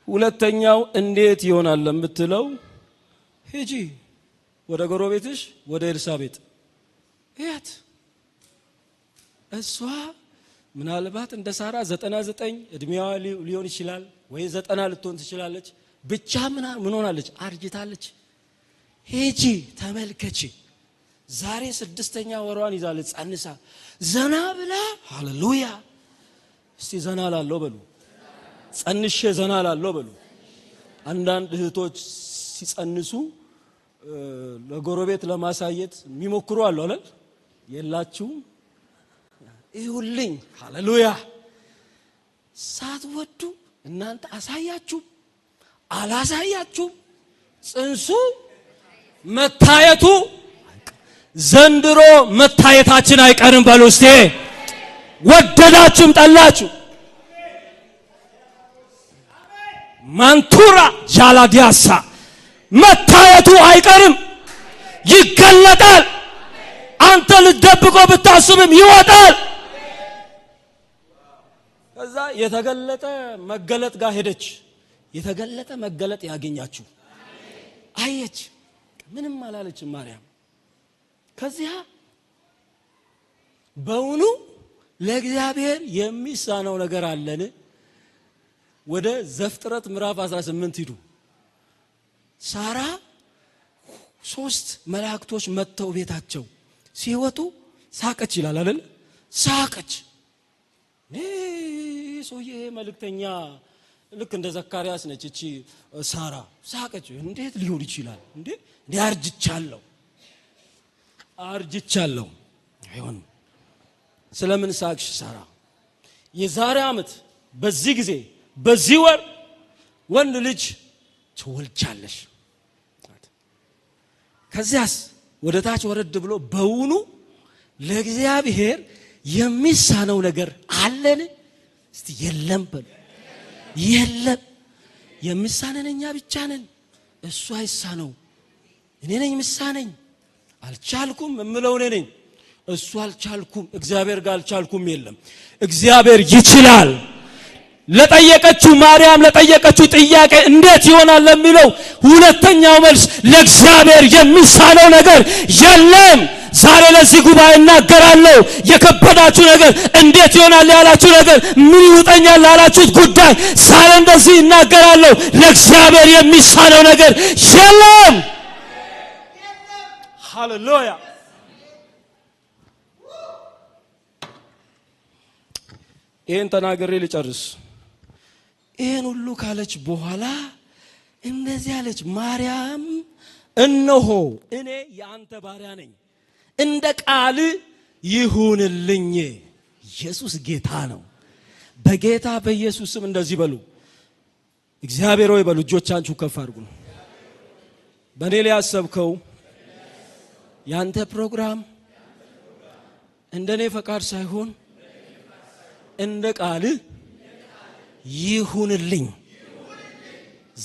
ሁለተኛው እንዴት ይሆናል ለምትለው ሂጂ ወደ ጎረቤትሽ ወደ ኤልሳቤጥ እያት እሷ ምናልባት እንደ ሳራ 99 እድሜዋ ሊሆን ይችላል ወይ 90 ልትሆን ትችላለች ብቻ ምን ሆናለች አርጅታለች ሄጂ ተመልከቺ ዛሬ 6ኛ ወሯን ይዛለች ጸንሳ ዘና ብላ ሃሌሉያ እስቲ ዘና ላለው በሉ ጸንሼ ዘና ላለው በሉ አንዳንድ እህቶች ሲጸንሱ ለጎረቤት ለማሳየት የሚሞክሩ አሉ አይደል የላችሁም ይሁልኝ ሃሌሉያ ሳትወዱ እናንተ አሳያችሁ አላሳያችሁ ጽንሱ መታየቱ ዘንድሮ መታየታችን አይቀርም በሉ እስቲ ወደዳችሁም ጠላችሁ ማንቱራ ጃላዲያሳ መታየቱ አይቀርም ይገለጣል አንተ ልትደብቀው ብታስብም ይወጣል ከዛ የተገለጠ መገለጥ ጋር ሄደች የተገለጠ መገለጥ ያገኛችሁ አየች ምንም አላለችም ማርያም ከዚያ በእውኑ ለእግዚአብሔር የሚሳነው ነገር አለን ወደ ዘፍጥረት ምዕራፍ 18 ሂዱ ሳራ 3 መላእክቶች መተው ቤታቸው ሲወጡ ሳቀች ይላል አይደል ሳቀች ሶዬ መልእክተኛ ልክ እንደ ዘካርያስ ነች እቺ ሳራ ሳቀች እንዴት ሊሆን ይችላል እንዴ አርጅቻለሁ አይሆንም ስለምን ሳቅሽ ሳራ የዛሬ ዓመት በዚህ ጊዜ በዚህ ወር ወንድ ልጅ ትወልጃለሽ ከዚያስ ወደ ታች ወረድ ብሎ በእውኑ ለእግዚአብሔር የሚሳነው ነገር አለን እስቲ የለም በሉ የለም የሚሳነን እኛ ብቻ ነን እሱ አይሳነው እኔ ነኝ ምሳነኝ አልቻልኩም እምለው እኔ ነኝ እሱ አልቻልኩም እግዚአብሔር ጋር አልቻልኩም የለም እግዚአብሔር ይችላል ለጠየቀችው ማርያም ለጠየቀችው ጥያቄ እንዴት ይሆናል ለሚለው ሁለተኛው መልስ ለእግዚአብሔር የሚሳነው ነገር የለም ዛሬ ለዚህ ጉባኤ እናገራለሁ የከበዳችሁ ነገር እንዴት ይሆናል ያላችሁ ነገር ምን ይውጠኛል ያላችሁት ጉዳይ ዛሬ እንደዚህ እናገራለሁ ለእግዚአብሔር የሚሳነው ነገር የለም ሃሌሉያ ይሄን ተናግሬ ልጨርስ ይሄን ሁሉ ካለች በኋላ እንደዚህ አለች ማርያም እነሆ እኔ ያንተ ባሪያ ነኝ እንደ ቃል ይሁንልኝ ኢየሱስ ጌታ ነው በጌታ በኢየሱስ ስም እንደዚህ በሉ እግዚአብሔር ሆይ በሉ እጆቻችሁ ከፍ አድርጉ በኔ ላይ ያሰብከው ያንተ ፕሮግራም እንደኔ ፈቃድ ሳይሆን እንደ ቃል ይሁንልኝ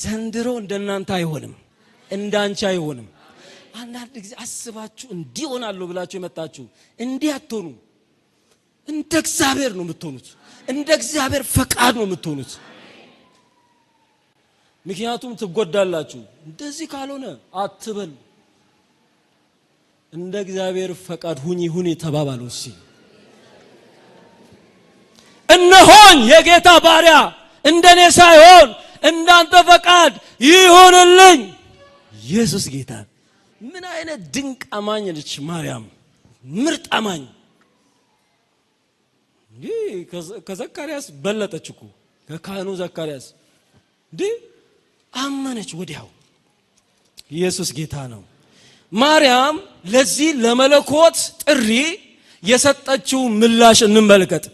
ዘንድሮ እንደናንተ አይሆንም እንዳንቺ አይሆንም አንዳንድ ጊዜ አስባችሁ እንዲሆናሉ ብላችሁ የመጣችሁ እንዲህ አትሆኑ እንደ እግዚአብሔር ነው የምትሆኑት እንደ እግዚአብሔር ፈቃድ ነው የምትሆኑት ምክንያቱም ትጎዳላችሁ እንደዚህ ካልሆነ አትበሉ እንደ እግዚአብሔር ፈቃድ ሁኒ ተባባሉ እሺ እነሆኝ የጌታ ባሪያ እንደኔ ሳይሆን እንዳንተ ፈቃድ ይሁንልኝ ኢየሱስ ጌታ ምን አይነት ድንቅ አማኝ ነች ማርያም ምርጥ አማኝ ከዘካርያስ በለጠች እኮ ከካህኑ ዘካርያስ አመነች ወዲያው ኢየሱስ ጌታ ነው ማርያም ለዚህ ለመለኮት ጥሪ የሰጠችው ምላሽ እንመልከት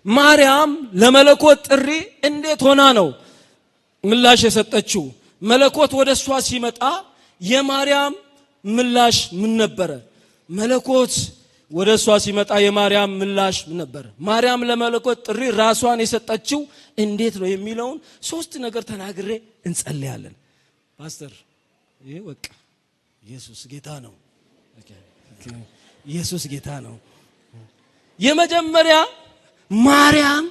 ማርያም ለመለኮት ጥሪ እንዴት ሆና ነው ምላሽ የሰጠችው መለኮት ወደሷ ሲመጣ የማርያም ምላሽ ምን ነበር መለኮት ወደሷ ሲመጣ የማርያም ምላሽ ምን ነበር ማርያም ለመለኮት ጥሪ ራሷን የሰጠችው እንዴት ነው የሚለውን 3 ነገር ተናግሬ እንጸልያለን ፓስተር ይሄ ወቅ ኢየሱስ ጌታ ነው ኢየሱስ ጌታ ነው የመጀመሪያ ማርያም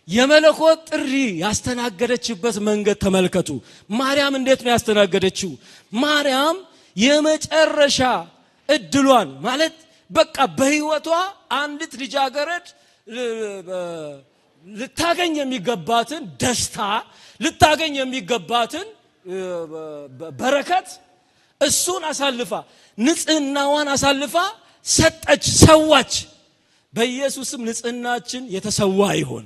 የመለኮት ጥሪ ያስተናገደችበት መንገድ ተመልከቱ ማርያም እንዴት ነው ያስተናገደችው ማርያም የመጨረሻ እድሏን ማለት በቃ በህይወቷ አንዲት ልጃገረድ ልታገኝ የሚገባትን ደስታ ልታገኝ የሚገባትን በረከት እሱን አሳልፋ ንጽህናዋን አሳልፋ ሰጠች ሰዋች በኢየሱስም ንጽህናችን የተሰዋ ይሆን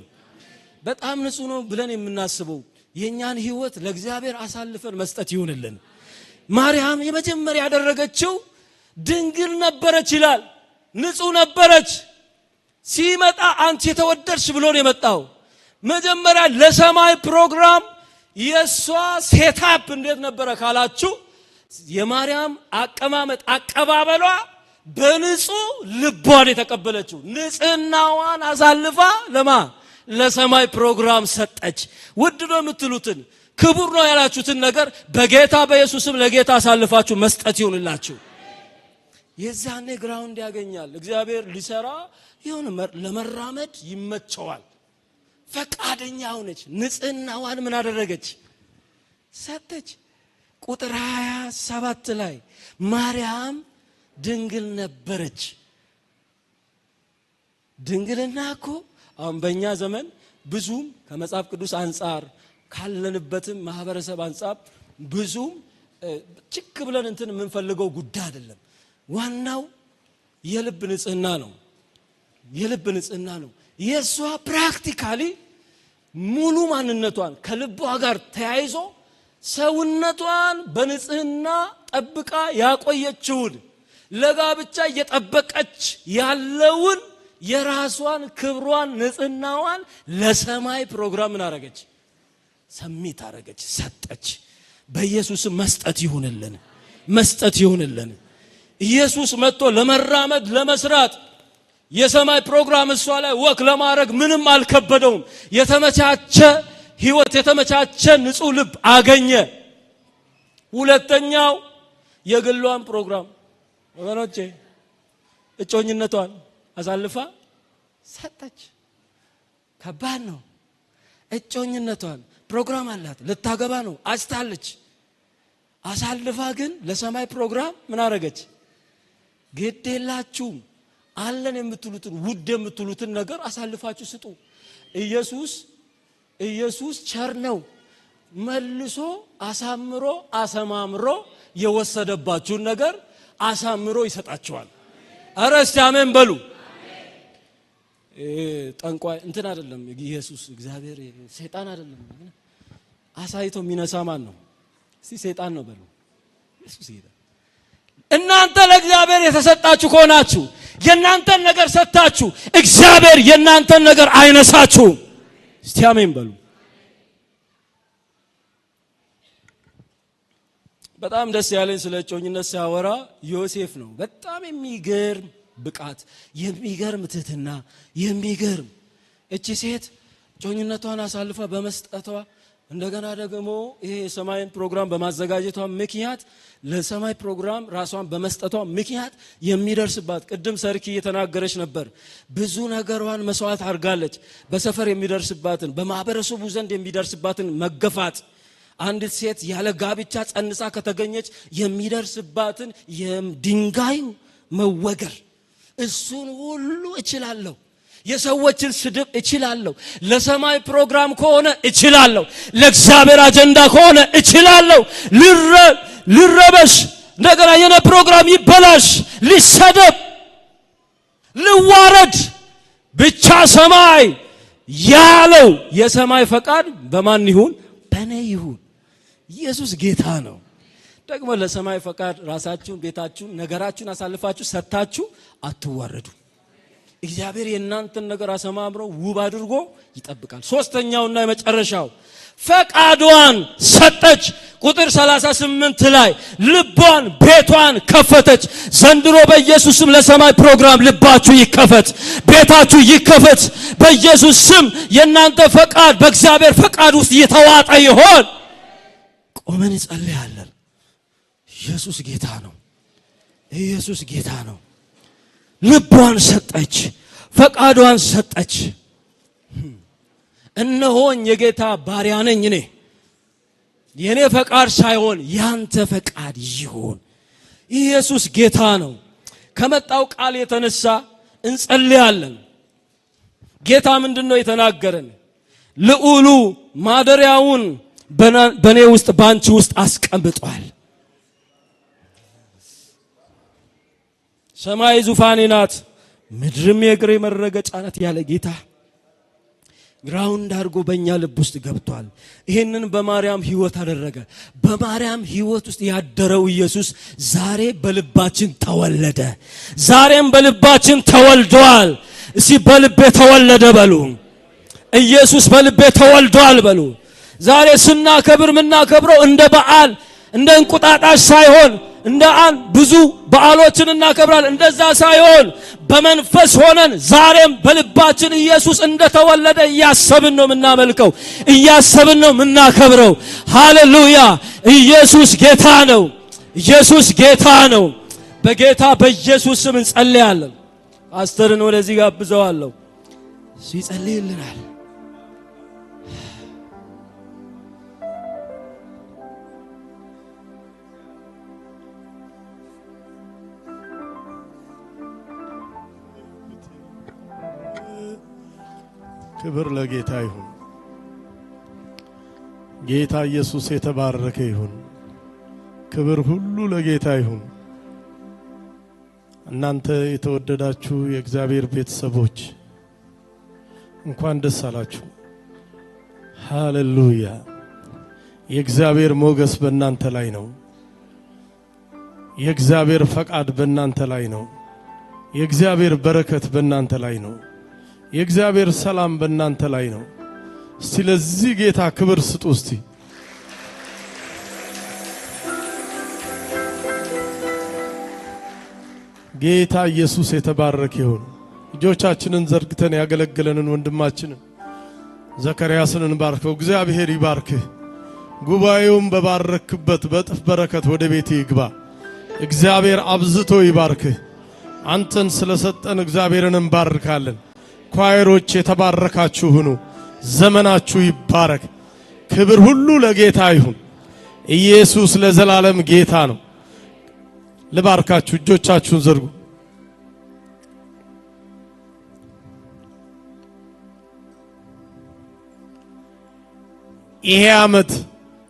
በጣም ንጹህ ነው ብለን የምናስበው የኛን ህይወት ለእግዚአብሔር አሳልፈን መስጠት ይሁንልን ማርያም የመጀመሪያ ያደረገችው ድንግል ነበረች ይላል ንጹህ ነበረች ሲመጣ አንቺ የተወደድሽ ብሎ ነው የመጣው መጀመሪያ ለሰማይ ፕሮግራም የሷ ሴታፕ እንዴት ነበረ ካላችሁ የማርያም አቀማመጥ አቀባበሏ በንጹህ ልቧን የተቀበለችው ንጽህናዋን አሳልፋ ለሰማይ ፕሮግራም ሰጠች ውድ ነው የምትሉትን ክቡር ነው ያላችሁትን ነገር በጌታ በኢየሱስም ለጌታ አሳልፋችሁ መስጠት ይሁንላችሁ የዛኔ ግራውንድ ያገኛል እግዚአብሔር ሊሰራ ይሁን ለመራመድ ይመቸዋል ፈቃደኛ ሆነች ንጽህናዋን ምን አደረገች ሰጠች ቁጥር 27 ላይ ማርያም ድንግል ነበረች ድንግልና እኮ አሁን በእኛ ዘመን ብዙም ከመጽሐፍ ቅዱስ አንፃር ካለንበትም ማህበረሰብ አንፃር ብዙም ችክ ብለን እንትን የምንፈልገው ጉዳይ አይደለም ዋናው የልብ ንጽህና ነው የልብ ንጽህና ነው የሷ ፕራክቲካሊ ሙሉ ማንነቷን ከልቧ ጋር ተያይዞ ሰውነቷን በንጽህና ጠብቃ ያቆየችውን ለጋብቻ እየጠበቀች ያለውን የራሷን ክብሯን ንጽህናዋን ለሰማይ ፕሮግራም ምን አረገች ሰሚት አረገች ሰጠች በኢየሱስ መስጠት ይሁንልን ኢየሱስ መጥቶ ለመራመድ ለመስራት የሰማይ ፕሮግራም እሷ ላይ ወክ ለማድረግ ምንም አልከበደውም የተመቻቸ ህይወት የተመቻቸ ንጹህ ልብ አገኘ ሁለተኛው የግሏን ፕሮግራም ወገኖቼ እጮኝነቷን አሳልፋ ሰጠች ከባድ ነው እጮኝነቷን ፕሮግራም አላት ልታገባ ነው አስታለች አሳልፋ ግን ለሰማይ ፕሮግራም ምን አረገች ግዴላችሁም አለን የምትሉትን ውድ የምትሉትን ነገር አሳልፋችሁ ስጡ ኢየሱስ ቸር ነው መልሶ አሳምሮ አሰማምሮ የወሰደባችሁን ነገር አሳምሮ ይሰጣችኋል አረ እስቲ አሜን በሉ ጠንቋይ እንትን አይደለም ኢየሱስ እግዚአብሔር ሰይጣን አይደለም አሳይቶ ሚነሳ ማን ነው እስቲ ሰይጣን ነው በሉ ኢየሱስ ይላል እናንተ ለእግዚአብሔር የተሰጣችሁ ከሆናችሁ የናንተን ነገር ሰጣችሁ እግዚአብሔር የናንተን ነገር አይነሳችሁ እስቲ አሜን በሉ በጣም ደስ ያለኝ ስለ ጮኝነት ሲያወራ ዮሴፍ ነው በጣም የሚገርም ብቃት የሚገርም ትህትና የሚገርም እቺ ሴት ጮኝነቷን አሳልፋ በመስጠቷ እንደገና ደግሞ ይሄ የሰማይን ፕሮግራም በማዘጋጀቷ ምክንያት ለሰማይ ፕሮግራም ራሷን በመስጠቷ ምክንያት የሚደርስባት ቅድም ሰርኪ እየተናገረች ነበር ብዙ ነገሯን መስዋዕት አድርጋለች በሰፈር የሚደርስባትን በማህበረሰቡ ዘንድ የሚደርስባትን መገፋት አንዲት ሴት ያለ ጋብቻ ጸንሳ ከተገኘች የሚደርስባትን የድንጋይ መወገር እሱን ሁሉ እችላለሁ የሰዎችን ስድብ እችላለሁ ለሰማይ ፕሮግራም ከሆነ እችላለሁ ለእግዚአብሔር አጀንዳ ከሆነ እችላለሁ ልረበሽ እንደገና የኔ ፕሮግራም ይበላሽ ሊሰደብ ልዋረድ ብቻ ሰማይ ያለው የሰማይ ፈቃድ በማን ይሁን በእኔ ይሁን ኢየሱስ ጌታ ነው ደግሞ ለሰማይ ፈቃድ ራሳችሁን ቤታችሁን ነገራችሁን አሳልፋችሁ ሰጣችሁ አትዋረዱ እግዚአብሔር የናንተን ነገር አሰማምሮ ውብ አድርጎ ይጠብቃል ሶስተኛውና የመጨረሻው ፈቃዷን ሰጠች ቁጥር 38 ላይ ልቧን ቤቷን ከፈተች ዘንድሮ በኢየሱስም ለሰማይ ፕሮግራም ልባችሁ ይከፈት ቤታችሁ ይከፈት በኢየሱስ ስም የናንተ ፈቃድ በእግዚአብሔር ፈቃድ ውስጥ የተዋጠ ይሆን ቆመን እንጸልያለን ኢየሱስ ጌታ ነው ልቧን ሰጠች ፈቃዷን ሰጠች እነሆኝ የጌታ ባሪያ ነኝ እኔ የኔ ፈቃድ ሳይሆን ያንተ ፈቃድ ይሁን ኢየሱስ ጌታ ነው። ከመጣው ቃል የተነሳ እንጸልያለን። ጌታ ምንድነው የተናገረን? ልዑሉ ማደሪያውን በኔ ውስጥ ባንቺ ውስጥ አስቀምጧል። ሰማይ ዙፋኔ ናት፣ ምድርም የእግሬ መረገጫ ናት ያለ ጌታ ግራውንድ አድርጎ በእኛ ልብ ውስጥ ገብቷል። ይሄንን በማርያም ሕይወት አደረገ። በማርያም ሕይወት ውስጥ ያደረው ኢየሱስ ዛሬ በልባችን ተወለደ። ዛሬም በልባችን ተወልዷል። እሺ በልቤ ተወለደ በሉ። ኢየሱስ በልቤ ተወልዷል በሉ። ዛሬ ስናከብር ምናከብረው እንደ በዓል እንደ እንቁጣጣሽ ሳይሆን እንደ ብዙ በዓሎችን እናከብራለን። እንደዛ ሳይሆን በመንፈስ ሆነን ዛሬም በልባችን ኢየሱስ እንደተወለደ እያሰብን ነው የምናመልከው፣ እያሰብን ነው የምናከብረው። ሃሌሉያ! ኢየሱስ ጌታ ነው። ኢየሱስ ጌታ ነው። በጌታ በኢየሱስ ስም እንጸልያለን። ፓስተርን ወደዚህ ጋብዘዋለሁ፣ ሲጸልይልናል። ክብር ለጌታ ይሁን። ጌታ ኢየሱስ የተባረከ ይሁን። ክብር ሁሉ ለጌታ ይሁን። እናንተ የተወደዳችሁ የእግዚአብሔር ቤተሰቦች እንኳን ደስ አላችሁ። ሃሌሉያ! የእግዚአብሔር ሞገስ በእናንተ ላይ ነው። የእግዚአብሔር ፈቃድ በእናንተ ላይ ነው። የእግዚአብሔር በረከት በእናንተ ላይ ነው። የእግዚአብሔር ሰላም በእናንተ ላይ ነው። እስቲ ለዚህ ጌታ ክብር ስጡ። እስቲ ጌታ ኢየሱስ የተባረከ ይሁን። እጆቻችንን ዘርግተን ያገለገለንን ወንድማችንን ዘካርያስን እንባርከው። እግዚአብሔር ይባርክህ። ጉባኤውን በባረክበት በጥፍ በረከት ወደ ቤት ይግባ። እግዚአብሔር አብዝቶ ይባርክህ። አንተን ስለሰጠን እግዚአብሔርን እንባርካለን። ኳይሮች የተባረካችሁ ሁኑ። ዘመናችሁ ይባረክ። ክብር ሁሉ ለጌታ ይሁን። ኢየሱስ ለዘላለም ጌታ ነው። ልባርካችሁ። እጆቻችሁን ዘርጉ። ይሄ ዓመት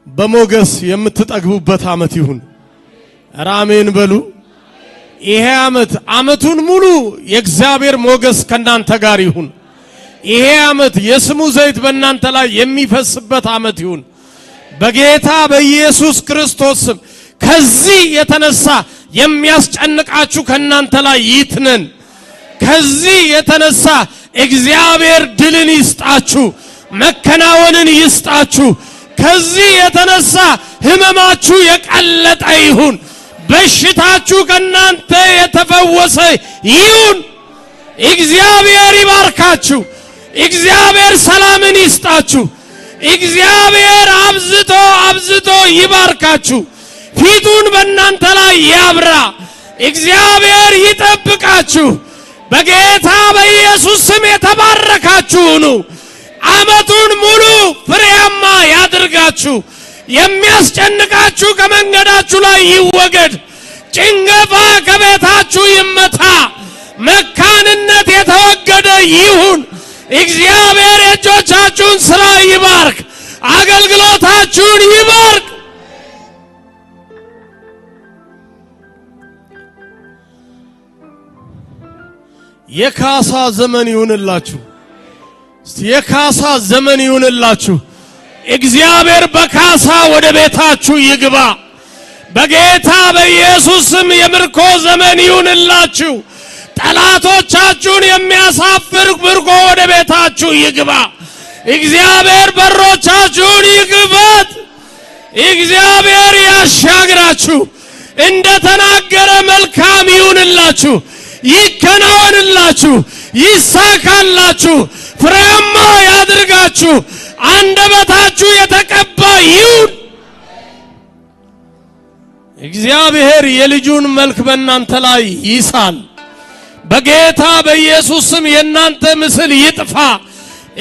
በሞገስ የምትጠግቡበት ዓመት ይሁን። አሜን በሉ። ይሄ ዓመቱን ሙሉ የእግዚአብሔር ሞገስ ከናንተ ጋር ይሁን። ይሄ ዓመት የስሙ ዘይት በእናንተ ላይ የሚፈስበት ዓመት ይሁን በጌታ በኢየሱስ ክርስቶስ ስም። ከዚህ የተነሳ የሚያስጨንቃችሁ ከናንተ ላይ ይትነን። ከዚህ የተነሳ እግዚአብሔር ድልን ይስጣችሁ፣ መከናወንን ይስጣችሁ። ከዚህ የተነሳ ህመማችሁ የቀለጠ ይሁን። በሽታችሁ ከናንተ የተፈወሰ ይሁን። እግዚአብሔር ይባርካችሁ። እግዚአብሔር ሰላምን ይስጣችሁ። እግዚአብሔር አብዝቶ ይባርካችሁ። ፊቱን በእናንተ ላይ ያብራ። እግዚአብሔር ይጠብቃችሁ። በጌታ በኢየሱስ ስም የተባረካችሁ ሁኑ። ዓመቱን ሙሉ ፍሬያማ ያድርጋችሁ። የሚያስጨንቃችሁ ከመንገዳችሁ ላይ ይወገድ። ጭንገፋ ከቤታችሁ ይመታ። መካንነት የተወገደ ይሁን። እግዚአብሔር የእጆቻችሁን ሥራ ይባርክ። አገልግሎታችሁን ይባርክ። የካሳ ዘመን ይሁንላችሁ። የካሳ ዘመን ይሁንላችሁ። እግዚአብሔር በካሳ ወደ ቤታችሁ ይግባ። በጌታ በኢየሱስ ስም የምርኮ ዘመን ይሁንላችሁ። ጠላቶቻችሁን የሚያሳፍር ምርኮ ወደ ቤታችሁ ይግባ። እግዚአብሔር በሮቻችሁን ይክፈት። እግዚአብሔር ያሻግራችሁ። እንደተናገረ መልካም ይሁንላችሁ፣ ይከናወንላችሁ፣ ይሳካላችሁ፣ ፍሬያማ ያድርጋችሁ። አንደበታችሁ የተቀባ ይሁን። እግዚአብሔር የልጁን መልክ በእናንተ ላይ ይሳል። በጌታ በኢየሱስ ስም የእናንተ ምስል ይጥፋ።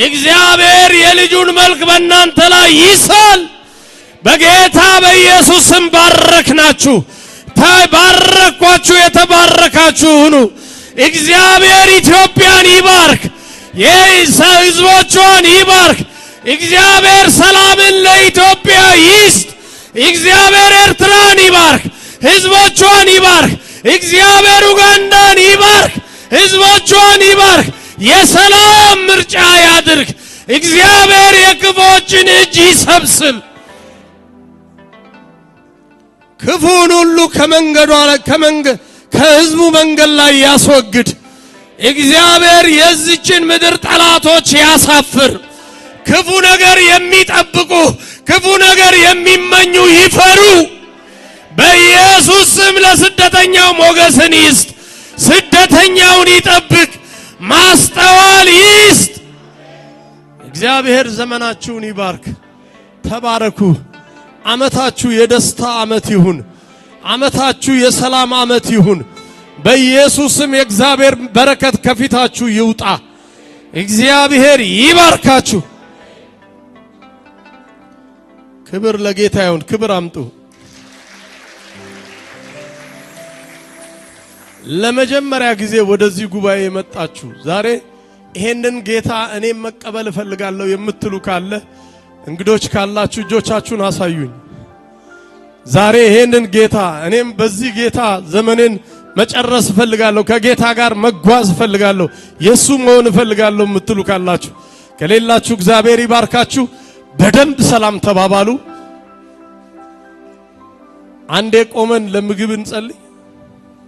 እግዚአብሔር የልጁን መልክ በእናንተ ላይ ይሳል። በጌታ በኢየሱስ ስም ባረክናችሁ። ባረኳችሁ፣ የተባረካችሁ ሁኑ። እግዚአብሔር ኢትዮጵያን ይባርክ፣ ሕዝቦቿን ይባርክ። እግዚአብሔር ሰላምን ለኢትዮጵያ ይስጥ። እግዚአብሔር ኤርትራን ይባርክ፣ ሕዝቦቿን ይባርክ። እግዚአብሔር ኡጋንዳን ይባርክ፣ ሕዝቦቿን ይባርክ። የሰላም ምርጫ ያድርግ። እግዚአብሔር የክፎችን እጅ ይሰብስብ። ክፉን ሁሉ ከሕዝቡ መንገድ ላይ ያስወግድ። እግዚአብሔር የዚችን ምድር ጠላቶች ያሳፍር። ክፉ ነገር የሚጠብቁ ክፉ ነገር የሚመኙ ይፈሩ። በኢየሱስ ስም ለስደተኛው ሞገስን ይስጥ። ስደተኛውን ይጠብቅ፣ ማስተዋል ይስጥ። እግዚአብሔር ዘመናችሁን ይባርክ። ተባረኩ። ዓመታችሁ የደስታ ዓመት ይሁን። ዓመታችሁ የሰላም ዓመት ይሁን። በኢየሱስም የእግዚአብሔር በረከት ከፊታችሁ ይውጣ። እግዚአብሔር ይባርካችሁ። ክብር ለጌታ ይሁን። ክብር አምጡ። ለመጀመሪያ ጊዜ ወደዚህ ጉባኤ የመጣችሁ ዛሬ ይሄንን ጌታ እኔም መቀበል እፈልጋለሁ የምትሉ ካለ እንግዶች ካላችሁ እጆቻችሁን አሳዩኝ። ዛሬ ይሄንን ጌታ እኔም በዚህ ጌታ ዘመኔን መጨረስ እፈልጋለሁ፣ ከጌታ ጋር መጓዝ እፈልጋለሁ፣ የሱ መሆን እፈልጋለሁ የምትሉ ካላችሁ፣ ከሌላችሁ እግዚአብሔር ይባርካችሁ። በደንብ ሰላም ተባባሉ። አንዴ ቆመን ለምግብ እንጸልይ።